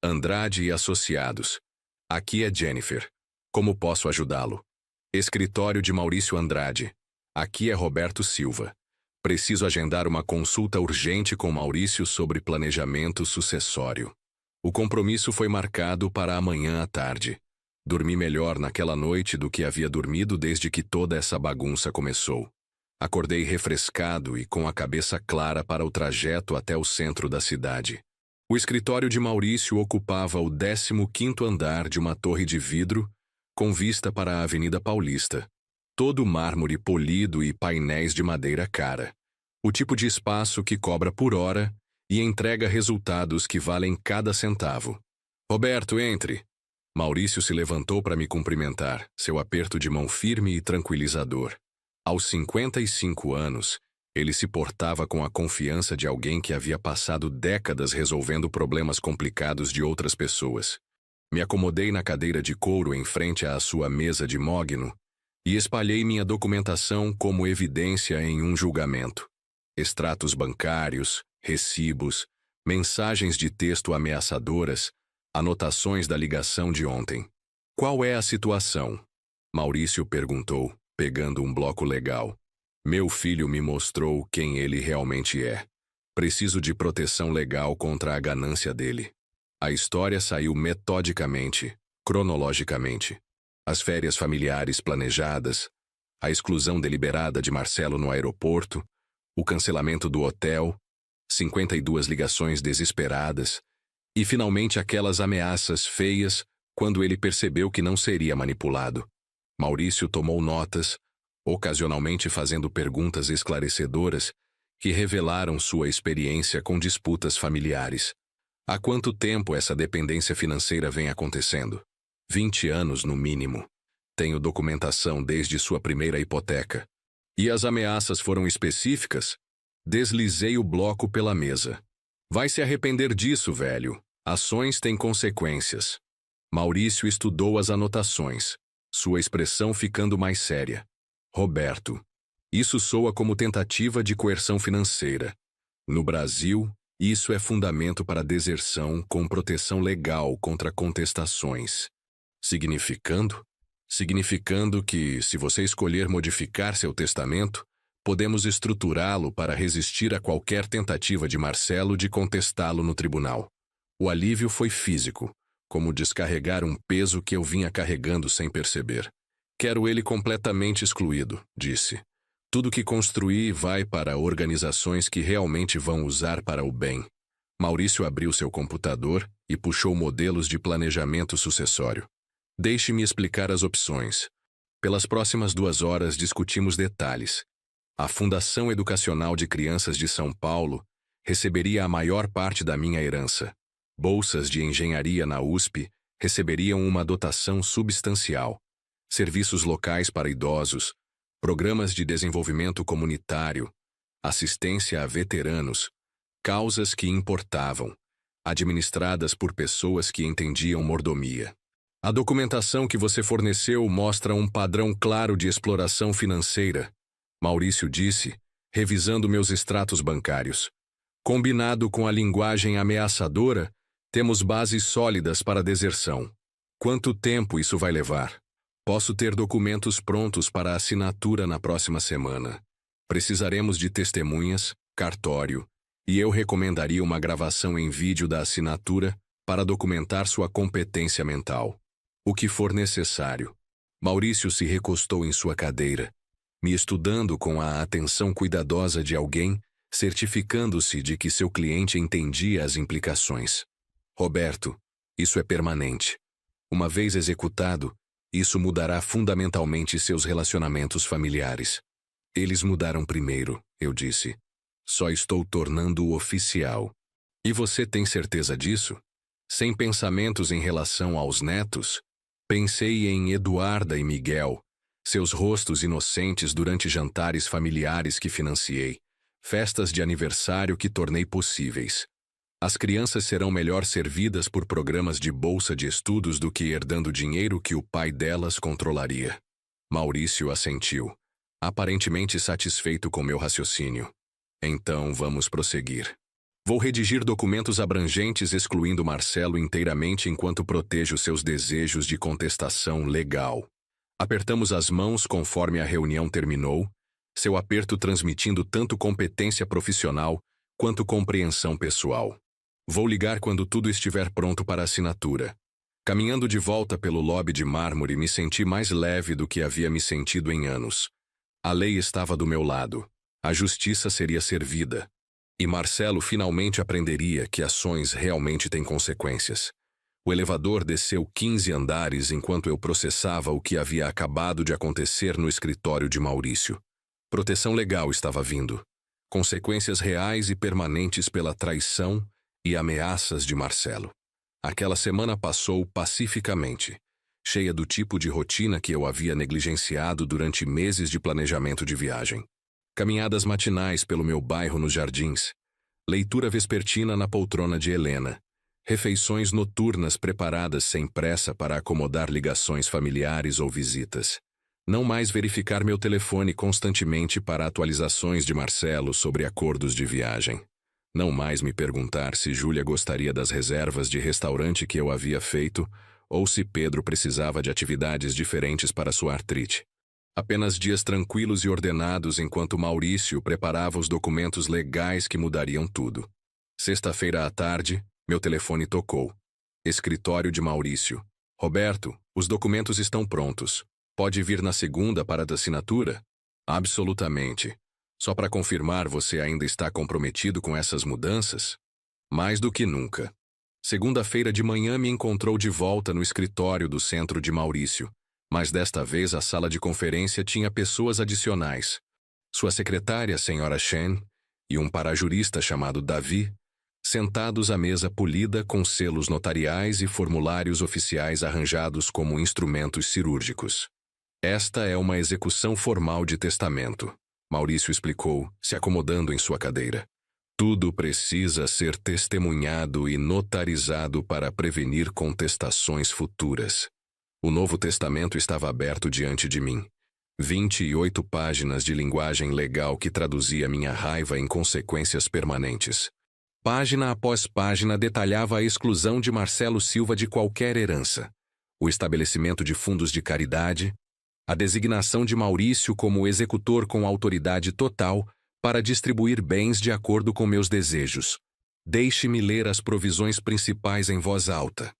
Andrade e Associados. Aqui é Jennifer. Como posso ajudá-lo? Escritório de Maurício Andrade. Aqui é Roberto Silva. Preciso agendar uma consulta urgente com Maurício sobre planejamento sucessório. O compromisso foi marcado para amanhã à tarde. Dormi melhor naquela noite do que havia dormido desde que toda essa bagunça começou. Acordei refrescado e com a cabeça clara para o trajeto até o centro da cidade. O escritório de Maurício ocupava o 15º andar de uma torre de vidro com vista para a Avenida Paulista. Todo mármore polido e painéis de madeira cara. O tipo de espaço que cobra por hora e entrega resultados que valem cada centavo. Roberto, entre. Maurício se levantou para me cumprimentar, seu aperto de mão firme e tranquilizador. Aos 55 anos, ele se portava com a confiança de alguém que havia passado décadas resolvendo problemas complicados de outras pessoas. Me acomodei na cadeira de couro em frente à sua mesa de mogno e espalhei minha documentação como evidência em um julgamento. Extratos bancários, recibos, mensagens de texto ameaçadoras, anotações da ligação de ontem. Qual é a situação? Maurício perguntou, pegando um bloco legal. Meu filho me mostrou quem ele realmente é. Preciso de proteção legal contra a ganância dele. A história saiu metodicamente, cronologicamente. As férias familiares planejadas, a exclusão deliberada de Marcelo no aeroporto, o cancelamento do hotel, 52 ligações desesperadas e, finalmente, aquelas ameaças feias quando ele percebeu que não seria manipulado. Maurício tomou notas, ocasionalmente fazendo perguntas esclarecedoras que revelaram sua experiência com disputas familiares. Há quanto tempo essa dependência financeira vem acontecendo? 20 anos no mínimo. Tenho documentação desde sua primeira hipoteca. E as ameaças foram específicas? Deslizei o bloco pela mesa. Vai se arrepender disso, velho. Ações têm consequências. Maurício estudou as anotações, sua expressão ficando mais séria. Roberto, isso soa como tentativa de coerção financeira. No Brasil, isso é fundamento para deserção com proteção legal contra contestações. Significando? Significando que, se você escolher modificar seu testamento, podemos estruturá-lo para resistir a qualquer tentativa de Marcelo de contestá-lo no tribunal. O alívio foi físico, como descarregar um peso que eu vinha carregando sem perceber. Quero ele completamente excluído, disse. Tudo que construí vai para organizações que realmente vão usar para o bem. Maurício abriu seu computador e puxou modelos de planejamento sucessório. Deixe-me explicar as opções. Pelas próximas 2 horas discutimos detalhes. A Fundação Educacional de Crianças de São Paulo receberia a maior parte da minha herança. Bolsas de engenharia na USP receberiam uma dotação substancial. Serviços locais para idosos, programas de desenvolvimento comunitário, assistência a veteranos, causas que importavam, administradas por pessoas que entendiam mordomia. A documentação que você forneceu mostra um padrão claro de exploração financeira, Maurício disse, revisando meus extratos bancários. Combinado com a linguagem ameaçadora, temos bases sólidas para a deserção. Quanto tempo isso vai levar? Posso ter documentos prontos para assinatura na próxima semana. Precisaremos de testemunhas, cartório, e eu recomendaria uma gravação em vídeo da assinatura para documentar sua competência mental. O que for necessário. Maurício se recostou em sua cadeira, me estudando com a atenção cuidadosa de alguém, certificando-se de que seu cliente entendia as implicações. Roberto, isso é permanente. Uma vez executado, isso mudará fundamentalmente seus relacionamentos familiares. Eles mudaram primeiro, eu disse. Só estou tornando-o oficial. E você tem certeza disso? Sem pensamentos em relação aos netos, pensei em Eduarda e Miguel, seus rostos inocentes durante jantares familiares que financiei, festas de aniversário que tornei possíveis. As crianças serão melhor servidas por programas de bolsa de estudos do que herdando dinheiro que o pai delas controlaria. Maurício assentiu, aparentemente satisfeito com meu raciocínio. Então vamos prosseguir. Vou redigir documentos abrangentes excluindo Marcelo inteiramente enquanto protejo seus desejos de contestação legal. Apertamos as mãos conforme a reunião terminou, seu aperto transmitindo tanto competência profissional quanto compreensão pessoal. Vou ligar quando tudo estiver pronto para assinatura. Caminhando de volta pelo lobby de mármore, me senti mais leve do que havia me sentido em anos. A lei estava do meu lado. A justiça seria servida. E Marcelo finalmente aprenderia que ações realmente têm consequências. O elevador desceu 15 andares enquanto eu processava o que havia acabado de acontecer no escritório de Maurício. Proteção legal estava vindo. Consequências reais e permanentes pela traição e ameaças de Marcelo. Aquela semana passou pacificamente, cheia do tipo de rotina que eu havia negligenciado durante meses de planejamento de viagem. Caminhadas matinais pelo meu bairro nos Jardins, leitura vespertina na poltrona de Helena, refeições noturnas preparadas sem pressa para acomodar ligações familiares ou visitas. Não mais verificar meu telefone constantemente para atualizações de Marcelo sobre acordos de viagem. Não mais me perguntar se Júlia gostaria das reservas de restaurante que eu havia feito ou se Pedro precisava de atividades diferentes para sua artrite. Apenas dias tranquilos e ordenados enquanto Maurício preparava os documentos legais que mudariam tudo. Sexta-feira à tarde, meu telefone tocou. Escritório de Maurício. Roberto, os documentos estão prontos. Pode vir na segunda para a assinatura? Absolutamente. Só para confirmar, você ainda está comprometido com essas mudanças? Mais do que nunca. Segunda-feira de manhã me encontrou de volta no escritório do centro de Maurício, mas desta vez a sala de conferência tinha pessoas adicionais. Sua secretária, senhora Shen, e um parajurista chamado Davi, sentados à mesa polida com selos notariais e formulários oficiais arranjados como instrumentos cirúrgicos. Esta é uma execução formal de testamento, Maurício explicou, se acomodando em sua cadeira. Tudo precisa ser testemunhado e notarizado para prevenir contestações futuras. O Novo Testamento estava aberto diante de mim. 28 páginas de linguagem legal que traduzia minha raiva em consequências permanentes. Página após página detalhava a exclusão de Marcelo Silva de qualquer herança, o estabelecimento de fundos de caridade, a designação de Maurício como executor com autoridade total para distribuir bens de acordo com meus desejos. Deixe-me ler as provisões principais em voz alta,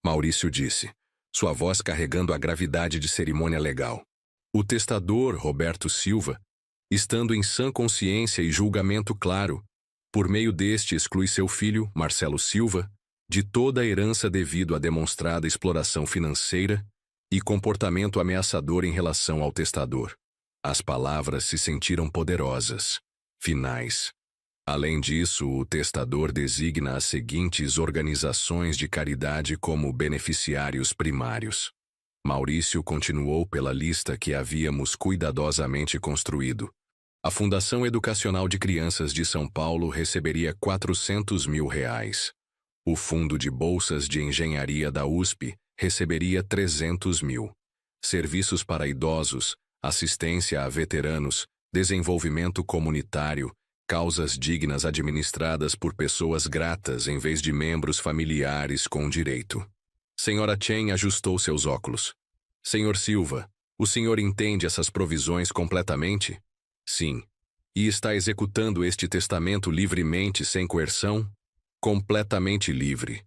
Maurício disse, sua voz carregando a gravidade de cerimônia legal. O testador, Roberto Silva, estando em sã consciência e julgamento claro, por meio deste exclui seu filho, Marcelo Silva, de toda a herança devido à demonstrada exploração financeira e comportamento ameaçador em relação ao testador. As palavras se sentiram poderosas, finais. Além disso, o testador designa as seguintes organizações de caridade como beneficiários primários. Maurício continuou pela lista que havíamos cuidadosamente construído. A Fundação Educacional de Crianças de São Paulo receberia R$ 400 mil. O Fundo de Bolsas de Engenharia da USP receberia 300 mil. Serviços para idosos, assistência a veteranos, desenvolvimento comunitário, causas dignas administradas por pessoas gratas em vez de membros familiares com direito. Senhora Chen ajustou seus óculos. Senhor Silva, o senhor entende essas provisões completamente? Sim. E está executando este testamento livremente sem coerção? Completamente livre.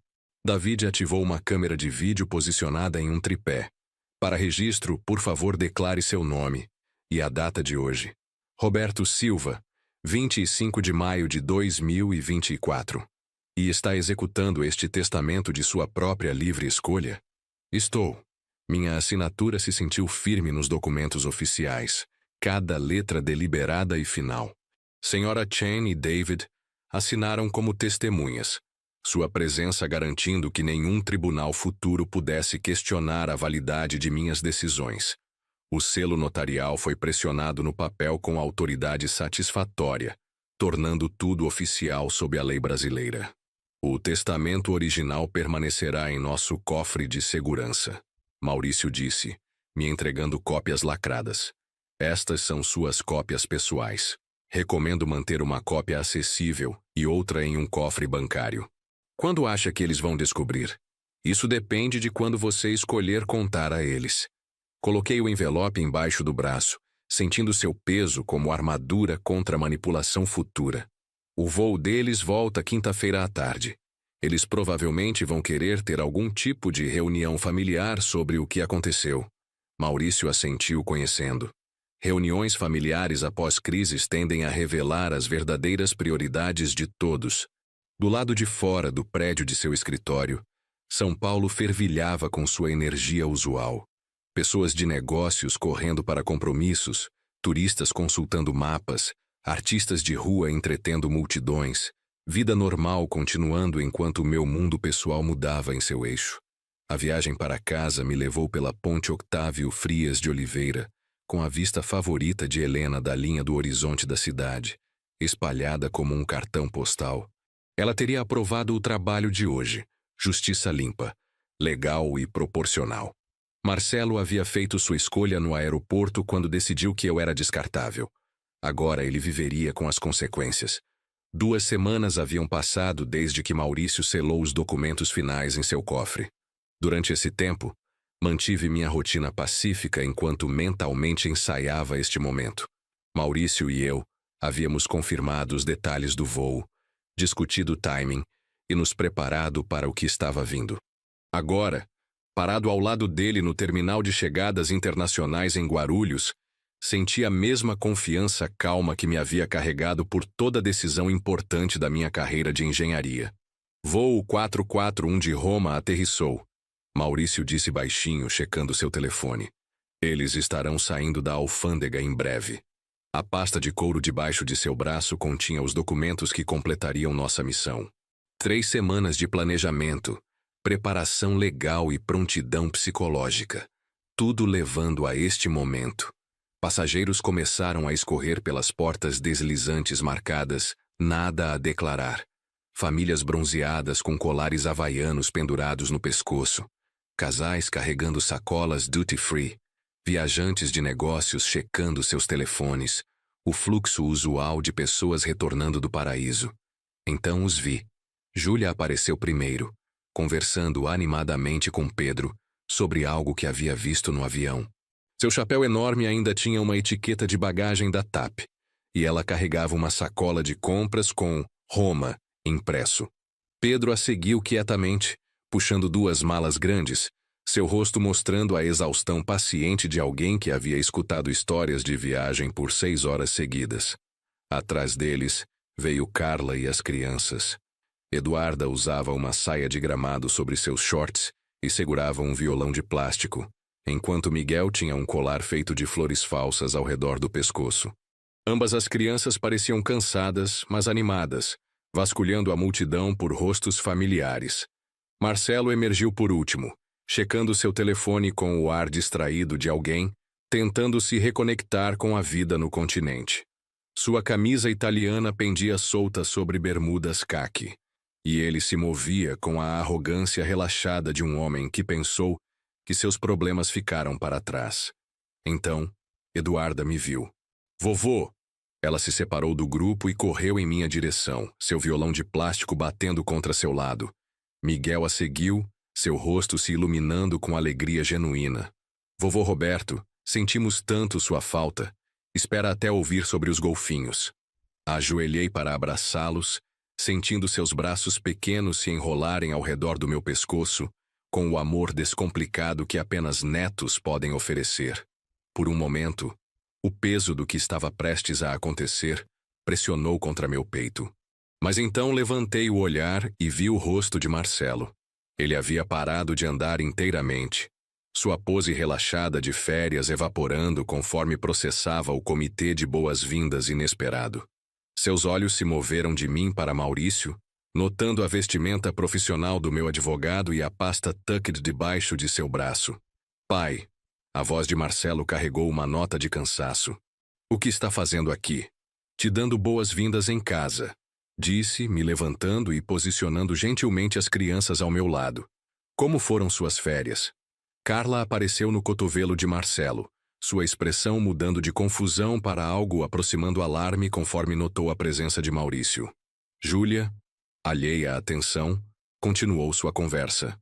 David ativou uma câmera de vídeo posicionada em um tripé. Para registro, por favor, declare seu nome e a data de hoje. Roberto Silva, 25 de maio de 2024. E está executando este testamento de sua própria livre escolha? Estou. Minha assinatura se sentiu firme nos documentos oficiais, cada letra deliberada e final. Senhora Chen e David assinaram como testemunhas, sua presença garantindo que nenhum tribunal futuro pudesse questionar a validade de minhas decisões. O selo notarial foi pressionado no papel com autoridade satisfatória, tornando tudo oficial sob a lei brasileira. O testamento original permanecerá em nosso cofre de segurança, Maurício disse, me entregando cópias lacradas. Estas são suas cópias pessoais. Recomendo manter uma cópia acessível e outra em um cofre bancário. Quando acha que eles vão descobrir? Isso depende de quando você escolher contar a eles. Coloquei o envelope embaixo do braço, sentindo seu peso como armadura contra a manipulação futura. O voo deles volta quinta-feira à tarde. Eles provavelmente vão querer ter algum tipo de reunião familiar sobre o que aconteceu. Maurício assentiu conhecendo. Reuniões familiares após crises tendem a revelar as verdadeiras prioridades de todos. Do lado de fora do prédio de seu escritório, São Paulo fervilhava com sua energia usual. Pessoas de negócios correndo para compromissos, turistas consultando mapas, artistas de rua entretendo multidões, vida normal continuando enquanto o meu mundo pessoal mudava em seu eixo. A viagem para casa me levou pela Ponte Octávio Frias de Oliveira, com a vista favorita de Helena da linha do horizonte da cidade, espalhada como um cartão postal. Ela teria aprovado o trabalho de hoje, justiça limpa, legal e proporcional. Marcelo havia feito sua escolha no aeroporto quando decidiu que eu era descartável. Agora ele viveria com as consequências. 2 semanas haviam passado desde que Maurício selou os documentos finais em seu cofre. Durante esse tempo, mantive minha rotina pacífica enquanto mentalmente ensaiava este momento. Maurício e eu havíamos confirmado os detalhes do voo, discutido o timing e nos preparado para o que estava vindo. Agora, parado ao lado dele no terminal de chegadas internacionais em Guarulhos, senti a mesma confiança calma que me havia carregado por toda decisão importante da minha carreira de engenharia. Voo 441 de Roma aterrissou. Maurício disse baixinho, checando seu telefone. Eles estarão saindo da alfândega em breve. A pasta de couro debaixo de seu braço continha os documentos que completariam nossa missão. 3 semanas de planejamento, preparação legal e prontidão psicológica. Tudo levando a este momento. Passageiros começaram a escorrer pelas portas deslizantes marcadas "Nada a declarar". Famílias bronzeadas com colares havaianos pendurados no pescoço. Casais carregando sacolas duty-free, viajantes de negócios checando seus telefones, o fluxo usual de pessoas retornando do paraíso. Então os vi. Júlia apareceu primeiro, conversando animadamente com Pedro sobre algo que havia visto no avião. Seu chapéu enorme ainda tinha uma etiqueta de bagagem da TAP, e ela carregava uma sacola de compras com Roma impresso. Pedro a seguiu quietamente, puxando 2 malas grandes, seu rosto mostrando a exaustão paciente de alguém que havia escutado histórias de viagem por 6 horas seguidas. Atrás deles, veio Carla e as crianças. Eduarda usava uma saia de gramado sobre seus shorts e segurava um violão de plástico, enquanto Miguel tinha um colar feito de flores falsas ao redor do pescoço. Ambas as crianças pareciam cansadas, mas animadas, vasculhando a multidão por rostos familiares. Marcelo emergiu por último, checando seu telefone com o ar distraído de alguém, tentando se reconectar com a vida no continente. Sua camisa italiana pendia solta sobre bermudas caqui, e ele se movia com a arrogância relaxada de um homem que pensou que seus problemas ficaram para trás. Então, Eduarda me viu. Vovô! Ela se separou do grupo e correu em minha direção, seu violão de plástico batendo contra seu lado. Miguel a seguiu, seu rosto se iluminando com alegria genuína. Vovô Roberto, sentimos tanto sua falta. Espera até ouvir sobre os golfinhos. Ajoelhei para abraçá-los, sentindo seus braços pequenos se enrolarem ao redor do meu pescoço, com o amor descomplicado que apenas netos podem oferecer. Por um momento, o peso do que estava prestes a acontecer pressionou contra meu peito. Mas então levantei o olhar e vi o rosto de Marcelo. Ele havia parado de andar inteiramente. Sua pose relaxada de férias evaporando conforme processava o comitê de boas-vindas inesperado. Seus olhos se moveram de mim para Maurício, notando a vestimenta profissional do meu advogado e a pasta tucked debaixo de seu braço. Pai, a voz de Marcelo carregou uma nota de cansaço. O que está fazendo aqui? Te dando boas-vindas em casa, disse, me levantando e posicionando gentilmente as crianças ao meu lado. Como foram suas férias? Carla apareceu no cotovelo de Marcelo, sua expressão mudando de confusão para algo aproximando alarme conforme notou a presença de Maurício. Júlia, alheia à atenção, continuou sua conversa.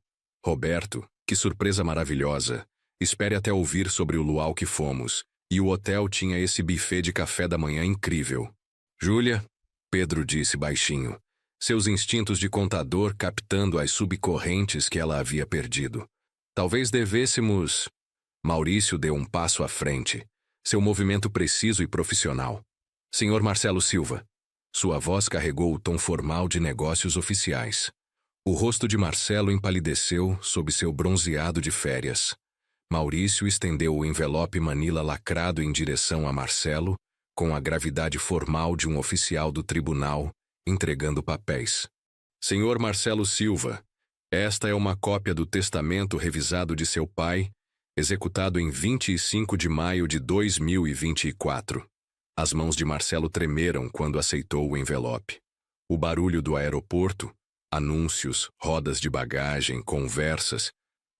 Roberto, que surpresa maravilhosa. Espere até ouvir sobre o luau que fomos, e o hotel tinha esse buffet de café da manhã incrível. Júlia, Pedro disse baixinho, seus instintos de contador captando as subcorrentes que ela havia perdido. Talvez devêssemos... Maurício deu um passo à frente, seu movimento preciso e profissional. Senhor Marcelo Silva. Sua voz carregou o tom formal de negócios oficiais. O rosto de Marcelo empalideceu sob seu bronzeado de férias. Maurício estendeu o envelope manila lacrado em direção a Marcelo, com a gravidade formal de um oficial do tribunal, entregando papéis. Senhor Marcelo Silva, esta é uma cópia do testamento revisado de seu pai, executado em 25 de maio de 2024. As mãos de Marcelo tremeram quando aceitou o envelope. O barulho do aeroporto, anúncios, rodas de bagagem, conversas,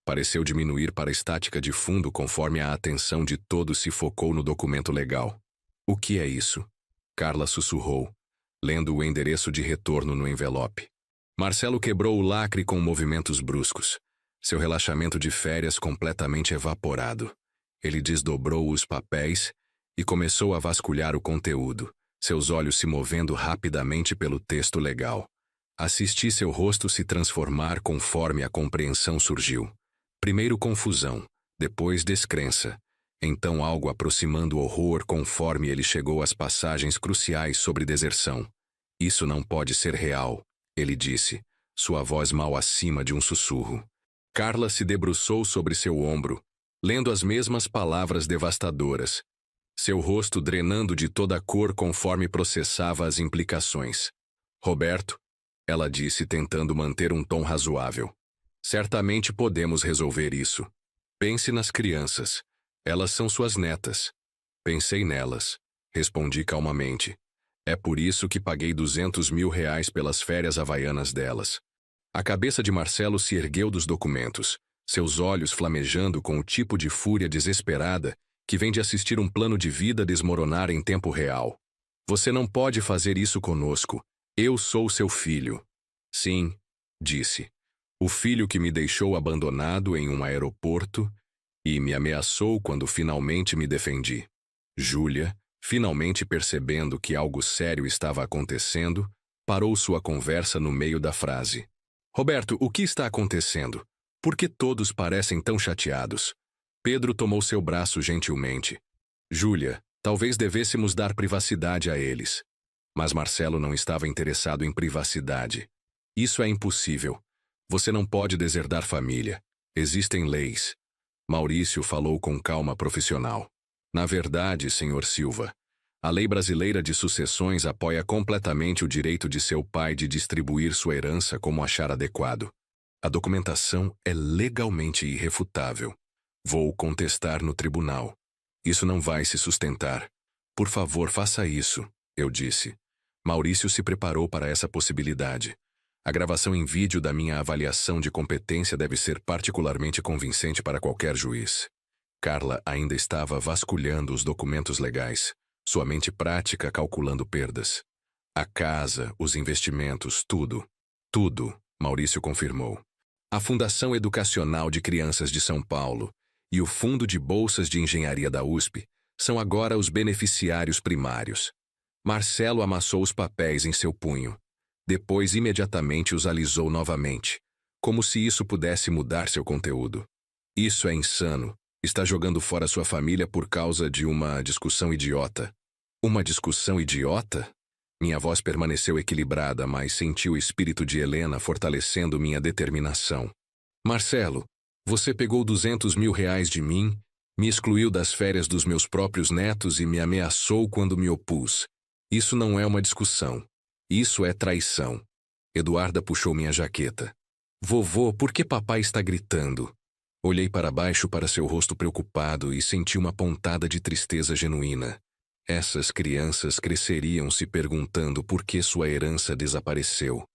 pareceu diminuir para a estática de fundo conforme a atenção de todos se focou no documento legal. O que é isso? Carla sussurrou, lendo o endereço de retorno no envelope. Marcelo quebrou o lacre com movimentos bruscos, seu relaxamento de férias completamente evaporado. Ele desdobrou os papéis e começou a vasculhar o conteúdo, seus olhos se movendo rapidamente pelo texto legal. Assisti seu rosto se transformar conforme a compreensão surgiu. Primeiro confusão, depois descrença, então algo aproximando horror conforme ele chegou às passagens cruciais sobre deserção. Isso não pode ser real, ele disse, sua voz mal acima de um sussurro. Carla se debruçou sobre seu ombro, lendo as mesmas palavras devastadoras, seu rosto drenando de toda a cor conforme processava as implicações. Roberto, ela disse tentando manter um tom razoável. Certamente podemos resolver isso. Pense nas crianças. Elas são suas netas. Pensei nelas. Respondi calmamente. É por isso que paguei R$200 mil pelas férias havaianas delas. A cabeça de Marcelo se ergueu dos documentos, seus olhos flamejando com o tipo de fúria desesperada que vem de assistir um plano de vida desmoronar em tempo real. Você não pode fazer isso conosco. Eu sou seu filho. Sim, disse. O filho que me deixou abandonado em um aeroporto e me ameaçou quando finalmente me defendi. Júlia, finalmente percebendo que algo sério estava acontecendo, parou sua conversa no meio da frase. Roberto, o que está acontecendo? Por que todos parecem tão chateados? Pedro tomou seu braço gentilmente. Júlia, talvez devêssemos dar privacidade a eles. Mas Marcelo não estava interessado em privacidade. Isso é impossível. Você não pode deserdar família. Existem leis. Maurício falou com calma profissional. Na verdade, senhor Silva, a lei brasileira de sucessões apoia completamente o direito de seu pai de distribuir sua herança como achar adequado. A documentação é legalmente irrefutável. Vou contestar no tribunal. Isso não vai se sustentar. Por favor, faça isso. eu disse. Maurício se preparou para essa possibilidade. A gravação em vídeo da minha avaliação de competência deve ser particularmente convincente para qualquer juiz. Carla ainda estava vasculhando os documentos legais, sua mente prática calculando perdas. A casa, os investimentos, tudo. Tudo, Maurício confirmou. A Fundação Educacional de Crianças de São Paulo e o Fundo de Bolsas de Engenharia da USP são agora os beneficiários primários. Marcelo amassou os papéis em seu punho. Depois, imediatamente os alisou novamente, como se isso pudesse mudar seu conteúdo. Isso é insano. Está jogando fora sua família por causa de uma discussão idiota. Uma discussão idiota? Minha voz permaneceu equilibrada, mas senti o espírito de Helena fortalecendo minha determinação. Marcelo, você pegou R$ 200.000 de mim, me excluiu das férias dos meus próprios netos e me ameaçou quando me opus. Isso não é uma discussão. Isso é traição. Eduarda puxou minha jaqueta. Vovô, por que papai está gritando? Olhei para baixo para seu rosto preocupado e senti uma pontada de tristeza genuína. Essas crianças cresceriam se perguntando por que sua herança desapareceu,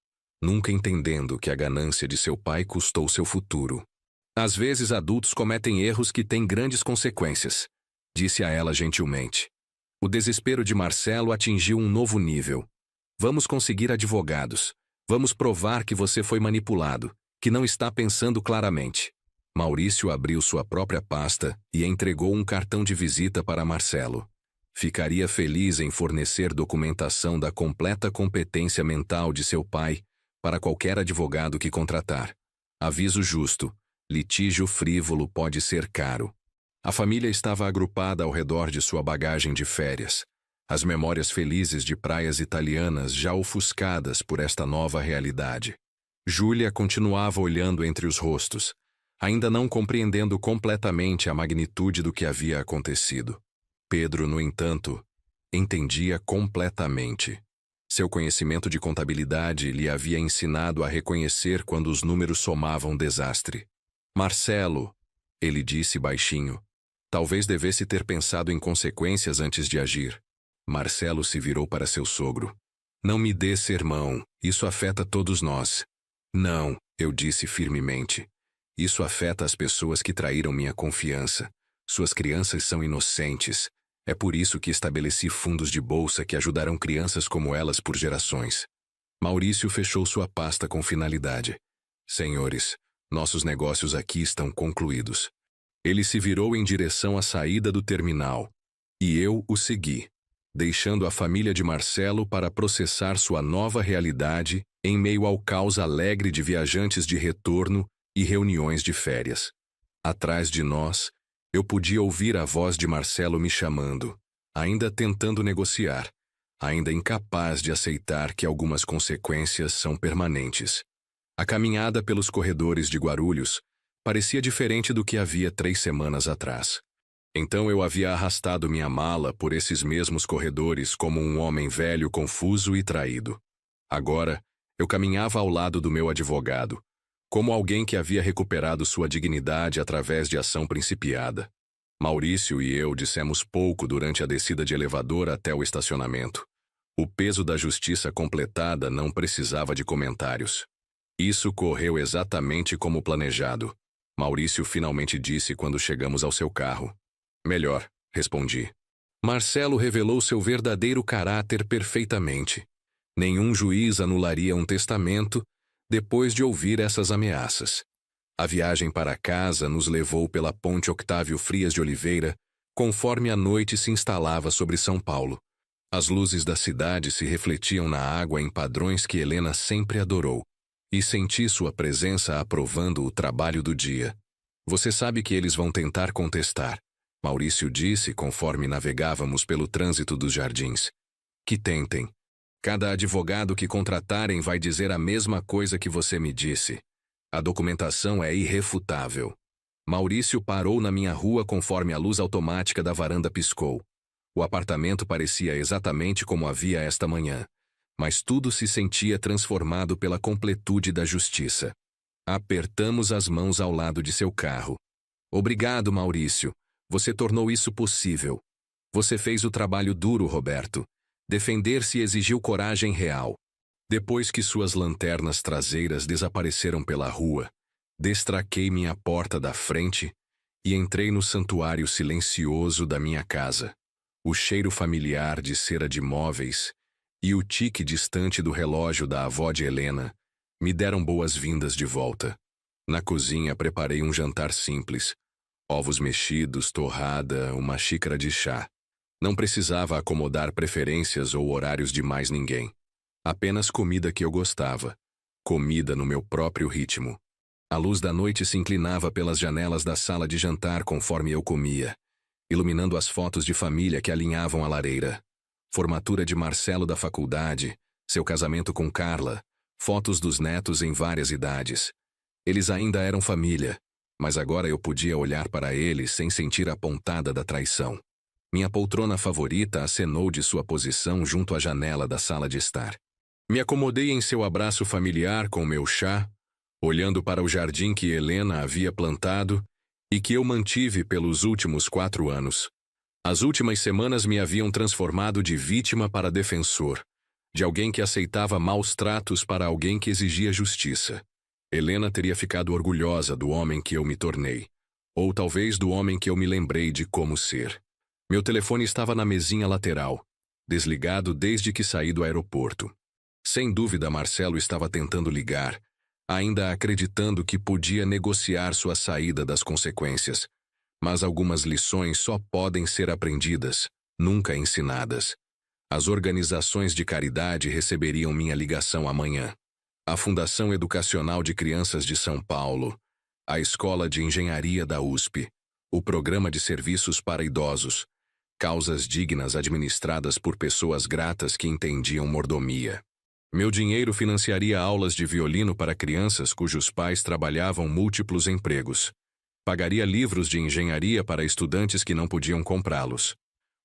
nunca entendendo que a ganância de seu pai custou seu futuro. Às vezes adultos cometem erros que têm grandes consequências, disse a ela gentilmente. O desespero de Marcelo atingiu um novo nível. Vamos conseguir advogados. Vamos provar que você foi manipulado, que não está pensando claramente. Maurício abriu sua própria pasta e entregou um cartão de visita para Marcelo. Ficaria feliz em fornecer documentação da completa competência mental de seu pai para qualquer advogado que contratar. Aviso justo: litígio frívolo pode ser caro. A família estava agrupada ao redor de sua bagagem de férias. As memórias felizes de praias italianas já ofuscadas por esta nova realidade. Júlia continuava olhando entre os rostos, ainda não compreendendo completamente a magnitude do que havia acontecido. Pedro, no entanto, entendia completamente. Seu conhecimento de contabilidade lhe havia ensinado a reconhecer quando os números somavam desastre. Marcelo, ele disse baixinho, talvez devesse ter pensado em consequências antes de agir. Marcelo se virou para seu sogro. Não me dê sermão, isso afeta todos nós. Não, eu disse firmemente. Isso afeta as pessoas que traíram minha confiança. Suas crianças são inocentes. É por isso que estabeleci fundos de bolsa que ajudarão crianças como elas por gerações. Maurício fechou sua pasta com finalidade. Senhores, nossos negócios aqui estão concluídos. Ele se virou em direção à saída do terminal. E eu o segui, deixando a família de Marcelo para processar sua nova realidade em meio ao caos alegre de viajantes de retorno e reuniões de férias. Atrás de nós, eu podia ouvir a voz de Marcelo me chamando, ainda tentando negociar, ainda incapaz de aceitar que algumas consequências são permanentes. A caminhada pelos corredores de Guarulhos parecia diferente do que havia 3 semanas atrás. Então eu havia arrastado minha mala por esses mesmos corredores como um homem velho, confuso e traído. Agora, eu caminhava ao lado do meu advogado, como alguém que havia recuperado sua dignidade através de ação principiada. Maurício e eu dissemos pouco durante a descida de elevador até o estacionamento. O peso da justiça completada não precisava de comentários. Isso correu exatamente como planejado, Maurício finalmente disse quando chegamos ao seu carro. Melhor, respondi. Marcelo revelou seu verdadeiro caráter perfeitamente. Nenhum juiz anularia um testamento depois de ouvir essas ameaças. A viagem para casa nos levou pela ponte Octávio Frias de Oliveira, conforme a noite se instalava sobre São Paulo. As luzes da cidade se refletiam na água em padrões que Helena sempre adorou, e senti sua presença aprovando o trabalho do dia. Você sabe que eles vão tentar contestar, Maurício disse conforme navegávamos pelo trânsito dos jardins. Que tentem. Cada advogado que contratarem vai dizer a mesma coisa que você me disse. A documentação é irrefutável. Maurício parou na minha rua conforme a luz automática da varanda piscou. O apartamento parecia exatamente como havia esta manhã, mas tudo se sentia transformado pela completude da justiça. Apertamos as mãos ao lado de seu carro. Obrigado, Maurício. Você tornou isso possível. Você fez o trabalho duro, Roberto. Defender-se exigiu coragem real. Depois que suas lanternas traseiras desapareceram pela rua, destraquei minha porta da frente e entrei no santuário silencioso da minha casa. O cheiro familiar de cera de móveis e o tique distante do relógio da avó de Helena me deram boas-vindas de volta. Na cozinha preparei um jantar simples: ovos mexidos, torrada, uma xícara de chá. Não precisava acomodar preferências ou horários de mais ninguém. Apenas comida que eu gostava. Comida no meu próprio ritmo. A luz da noite se inclinava pelas janelas da sala de jantar conforme eu comia, iluminando as fotos de família que alinhavam a lareira. Formatura de Marcelo da faculdade, seu casamento com Carla, fotos dos netos em várias idades. Eles ainda eram família, mas agora eu podia olhar para eles sem sentir a pontada da traição. Minha poltrona favorita acenou de sua posição junto à janela da sala de estar. Me acomodei em seu abraço familiar com meu chá, olhando para o jardim que Helena havia plantado e que eu mantive pelos últimos 4 anos. As últimas semanas me haviam transformado de vítima para defensor, de alguém que aceitava maus tratos para alguém que exigia justiça. Helena teria ficado orgulhosa do homem que eu me tornei, ou talvez do homem que eu me lembrei de como ser. Meu telefone estava na mesinha lateral, desligado desde que saí do aeroporto. Sem dúvida, Marcelo estava tentando ligar, ainda acreditando que podia negociar sua saída das consequências. Mas algumas lições só podem ser aprendidas, nunca ensinadas. As organizações de caridade receberiam minha ligação amanhã. A Fundação Educacional de Crianças de São Paulo, a Escola de Engenharia da USP, o Programa de Serviços para Idosos, causas dignas administradas por pessoas gratas que entendiam mordomia. Meu dinheiro financiaria aulas de violino para crianças cujos pais trabalhavam múltiplos empregos. Pagaria livros de engenharia para estudantes que não podiam comprá-los.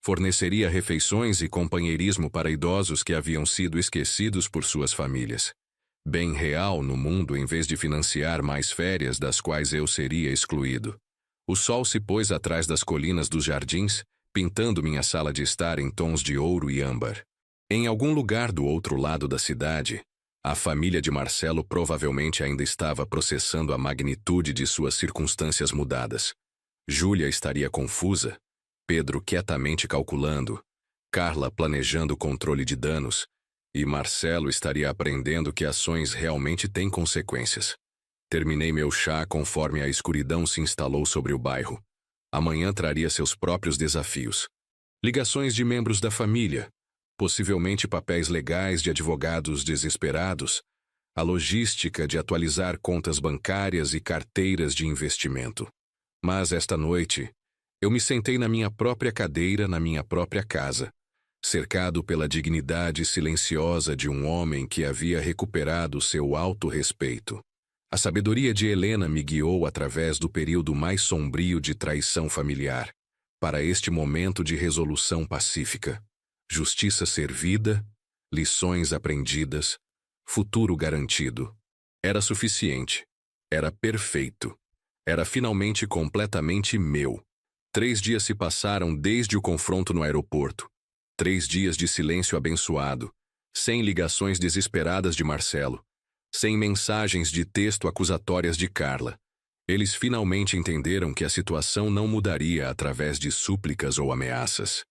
Forneceria refeições e companheirismo para idosos que haviam sido esquecidos por suas famílias. Bem real no mundo em vez de financiar mais férias das quais eu seria excluído. O sol se pôs atrás das colinas dos jardins, pintando minha sala de estar em tons de ouro e âmbar. Em algum lugar do outro lado da cidade, a família de Marcelo provavelmente ainda estava processando a magnitude de suas circunstâncias mudadas. Júlia estaria confusa, Pedro quietamente calculando, Carla planejando o controle de danos, e Marcelo estaria aprendendo que ações realmente têm consequências. Terminei meu chá conforme a escuridão se instalou sobre o bairro. Amanhã traria seus próprios desafios. Ligações de membros da família, possivelmente papéis legais de advogados desesperados, a logística de atualizar contas bancárias e carteiras de investimento. Mas esta noite, eu me sentei na minha própria cadeira na minha própria casa, cercado pela dignidade silenciosa de um homem que havia recuperado seu autorrespeito. A sabedoria de Helena me guiou através do período mais sombrio de traição familiar, para este momento de resolução pacífica. Justiça servida, lições aprendidas, futuro garantido. Era suficiente. Era perfeito. Era finalmente completamente meu. 3 dias se passaram desde o confronto no aeroporto. 3 dias de silêncio abençoado, sem ligações desesperadas de Marcelo, sem mensagens de texto acusatórias de Carla. Eles finalmente entenderam que a situação não mudaria através de súplicas ou ameaças.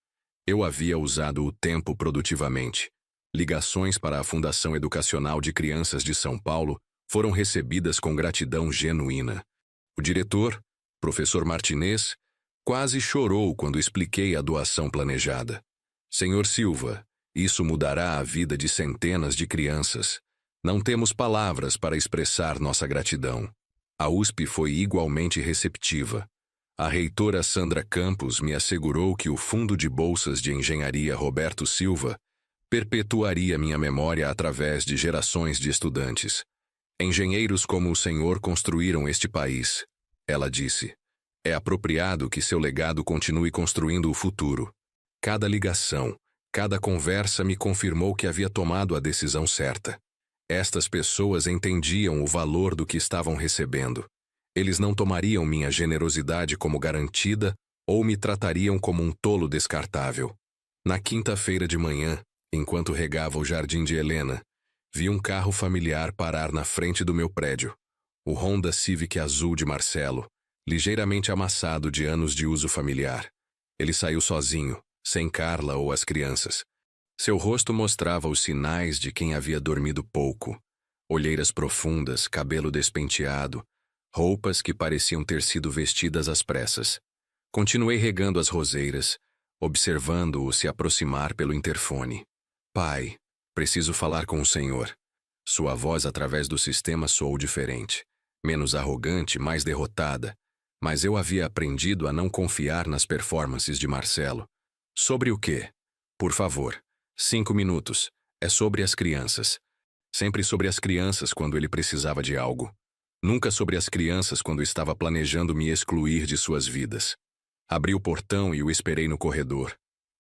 Eu havia usado o tempo produtivamente. Ligações para a Fundação Educacional de Crianças de São Paulo foram recebidas com gratidão genuína. O diretor, professor Martinez, quase chorou quando expliquei a doação planejada. Senhor Silva, isso mudará a vida de centenas de crianças. Não temos palavras para expressar nossa gratidão. A USP foi igualmente receptiva. A reitora Sandra Campos me assegurou que o Fundo de Bolsas de Engenharia Roberto Silva perpetuaria minha memória através de gerações de estudantes. Engenheiros como o senhor construíram este país, ela disse. É apropriado que seu legado continue construindo o futuro. Cada ligação, cada conversa me confirmou que havia tomado a decisão certa. Estas pessoas entendiam o valor do que estavam recebendo. Eles não tomariam minha generosidade como garantida ou me tratariam como um tolo descartável. Na quinta-feira de manhã, Enquanto regava o jardim de Helena, vi um carro familiar parar na frente do meu prédio. O Honda Civic azul de Marcelo, ligeiramente amassado de anos de uso familiar. Ele saiu sozinho, sem Carla ou as crianças. Seu rosto mostrava os sinais de quem havia dormido pouco. Olheiras profundas, cabelo despenteado, roupas que pareciam ter sido vestidas às pressas. Continuei regando as roseiras, observando-o se aproximar pelo interfone. Pai, preciso falar com o senhor. Sua voz através do sistema soou diferente, menos arrogante, mais derrotada, mas eu havia aprendido a não confiar nas performances de Marcelo. Sobre o quê? Por favor, 5 minutos. É sobre as crianças. Sempre sobre as crianças quando ele precisava de algo. Nunca sobre as crianças quando estava planejando me excluir de suas vidas. Abri o portão e o esperei no corredor.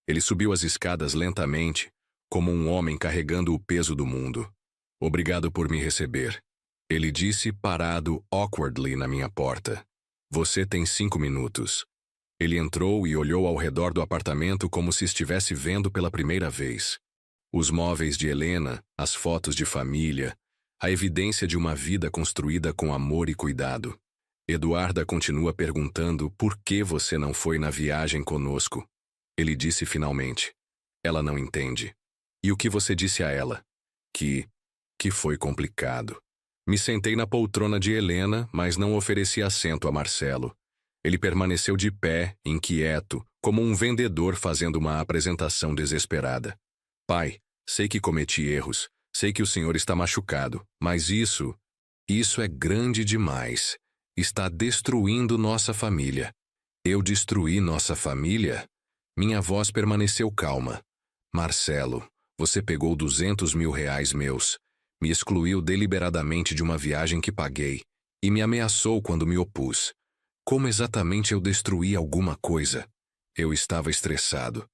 Ele subiu as escadas lentamente, como um homem carregando o peso do mundo. Obrigado por me receber. Ele disse, parado awkwardly na minha porta. Você tem 5 minutos. Ele entrou e olhou ao redor do apartamento como se estivesse vendo pela primeira vez. Os móveis de Helena, as fotos de família, a evidência de uma vida construída com amor e cuidado. Eduarda continua perguntando por que você não foi na viagem conosco. Ele disse finalmente. Ela não entende. E o que você disse a ela? Que foi complicado. Me sentei na poltrona de Helena, mas não ofereci assento a Marcelo. Ele permaneceu de pé, inquieto, como um vendedor fazendo uma apresentação desesperada. Pai, sei que cometi erros, sei que o senhor está machucado, mas isso é grande demais. Está destruindo nossa família. Eu destruí nossa família? Minha voz permaneceu calma. Marcelo, você pegou 200 mil reais meus, me excluiu deliberadamente de uma viagem que paguei e me ameaçou quando me opus. Como exatamente eu destruí alguma coisa? Eu estava estressado.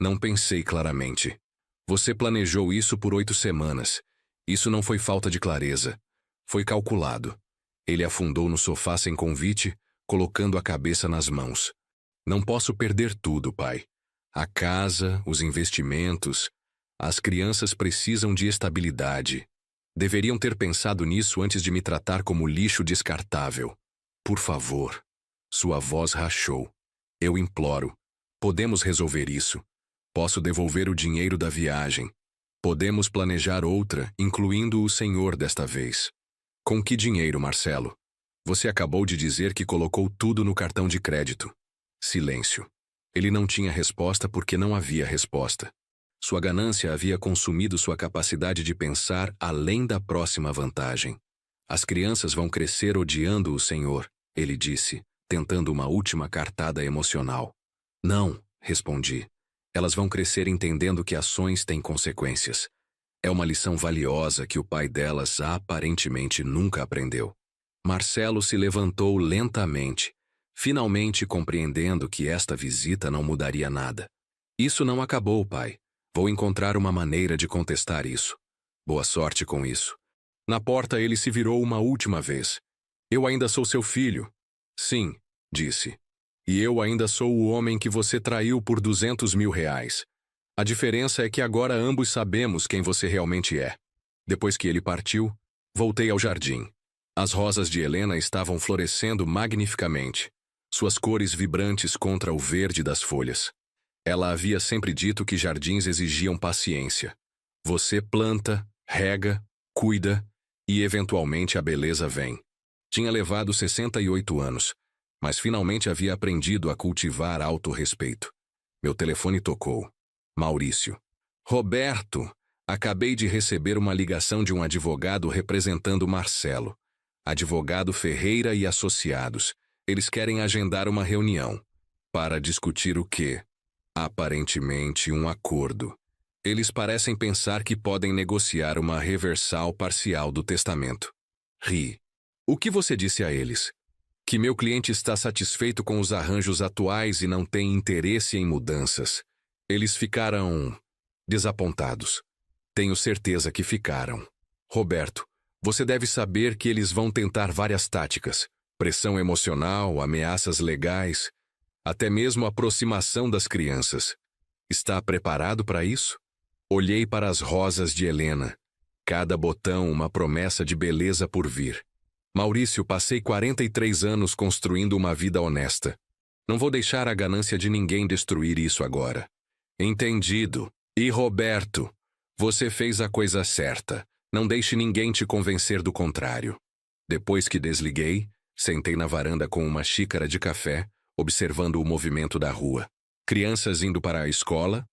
Não pensei claramente. Você planejou isso por 8 semanas. Isso não foi falta de clareza. Foi calculado. Ele afundou no sofá sem convite, colocando a cabeça nas mãos. Não posso perder tudo, pai. A casa, os investimentos. As crianças precisam de estabilidade. Deveriam ter pensado nisso antes de me tratar como lixo descartável. Por favor. Sua voz rachou. Eu imploro. Podemos resolver isso. Posso devolver o dinheiro da viagem. Podemos planejar outra, incluindo o senhor desta vez. Com que dinheiro, Marcelo? Você acabou de dizer que colocou tudo no cartão de crédito. Silêncio. Ele não tinha resposta porque não havia resposta. Sua ganância havia consumido sua capacidade de pensar além da próxima vantagem. As crianças vão crescer odiando o senhor, ele disse, tentando uma última cartada emocional. Não, respondi. Elas vão crescer entendendo que ações têm consequências. É uma lição valiosa que o pai delas aparentemente nunca aprendeu. Marcelo se levantou lentamente, finalmente compreendendo que esta visita não mudaria nada. Isso não acabou, pai. Vou encontrar uma maneira de contestar isso. Boa sorte com isso. Na porta ele se virou uma última vez. Eu ainda sou seu filho. Sim, disse. E eu ainda sou o homem que você traiu por 200 mil reais. A diferença é que agora ambos sabemos quem você realmente é. Depois que ele partiu, voltei ao jardim. As rosas de Helena estavam florescendo magnificamente, suas cores vibrantes contra o verde das folhas. Ela havia sempre dito que jardins exigiam paciência. Você planta, rega, cuida e eventualmente a beleza vem. Tinha levado 68 anos, mas finalmente havia aprendido a cultivar autorrespeito. Meu telefone tocou. Maurício. Roberto, acabei de receber uma ligação de um advogado representando Marcelo. Advogado Ferreira e Associados. Eles querem agendar uma reunião. Para discutir o quê? Aparentemente um acordo. Eles parecem pensar que podem negociar uma reversal parcial do testamento. Ri. O que você disse a eles? Que meu cliente está satisfeito com os arranjos atuais e não tem interesse em mudanças. Eles ficaram desapontados. Tenho certeza que ficaram. Roberto, você deve saber que eles vão tentar várias táticas. Pressão emocional, ameaças legais, até mesmo aproximação das crianças. Está preparado para isso? Olhei para as rosas de Helena. Cada botão uma promessa de beleza por vir. Maurício, passei 43 anos construindo uma vida honesta. Não vou deixar a ganância de ninguém destruir isso agora. Entendido. E Roberto, você fez a coisa certa. Não deixe ninguém te convencer do contrário. Depois que desliguei, sentei na varanda com uma xícara de café, observando o movimento da rua. Crianças indo para a escola,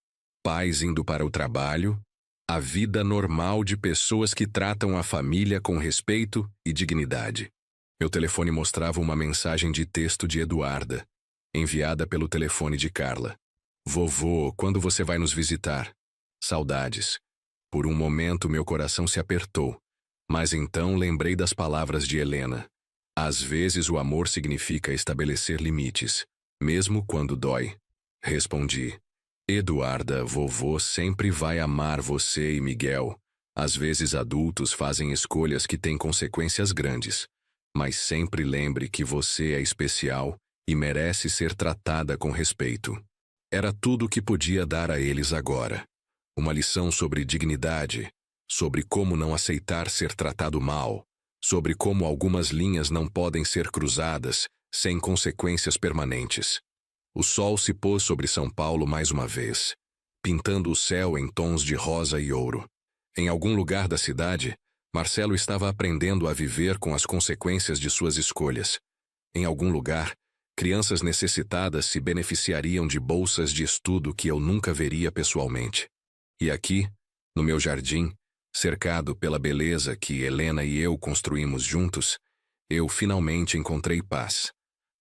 pais indo para o trabalho, a vida normal de pessoas que tratam a família com respeito e dignidade. Meu telefone mostrava uma mensagem de texto de Eduarda, enviada pelo telefone de Carla. Vovô, quando você vai nos visitar? Saudades. Por um momento meu coração se apertou, mas então lembrei das palavras de Helena. Às vezes o amor significa estabelecer limites, mesmo quando dói. Respondi. Eduarda, vovô sempre vai amar você e Miguel. Às vezes adultos fazem escolhas que têm consequências grandes, mas sempre lembre que você é especial e merece ser tratada com respeito. Era tudo o que podia dar a eles agora. Uma lição sobre dignidade, sobre como não aceitar ser tratado mal, sobre como algumas linhas não podem ser cruzadas sem consequências permanentes. O sol se pôs sobre São Paulo mais uma vez, pintando o céu em tons de rosa e ouro. Em algum lugar da cidade, Marcelo estava aprendendo a viver com as consequências de suas escolhas. Em algum lugar, crianças necessitadas se beneficiariam de bolsas de estudo que eu nunca veria pessoalmente. E aqui, no meu jardim, cercado pela beleza que Helena e eu construímos juntos, eu finalmente encontrei paz.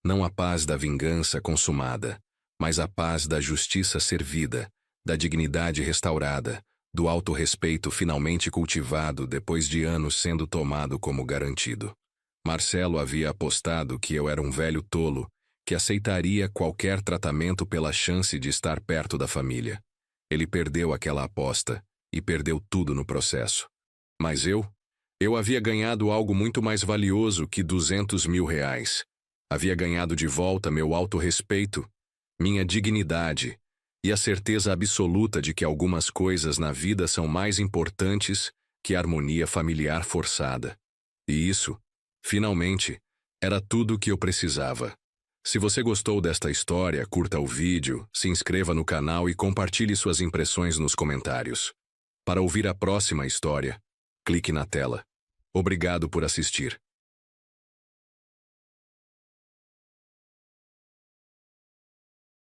Não a paz da vingança consumada, mas a paz da justiça servida, da dignidade restaurada, do autorrespeito finalmente cultivado depois de anos sendo tomado como garantido. Marcelo havia apostado que eu era um velho tolo, que aceitaria qualquer tratamento pela chance de estar perto da família. Ele perdeu aquela aposta, e perdeu tudo no processo. Mas eu havia ganhado algo muito mais valioso que R$200 mil. Havia ganhado de volta meu autorrespeito, minha dignidade e a certeza absoluta de que algumas coisas na vida são mais importantes que a harmonia familiar forçada. E isso, finalmente, era tudo o que eu precisava. Se você gostou desta história, curta o vídeo, se inscreva no canal e compartilhe suas impressões nos comentários. Para ouvir a próxima história, clique na tela. Obrigado por assistir.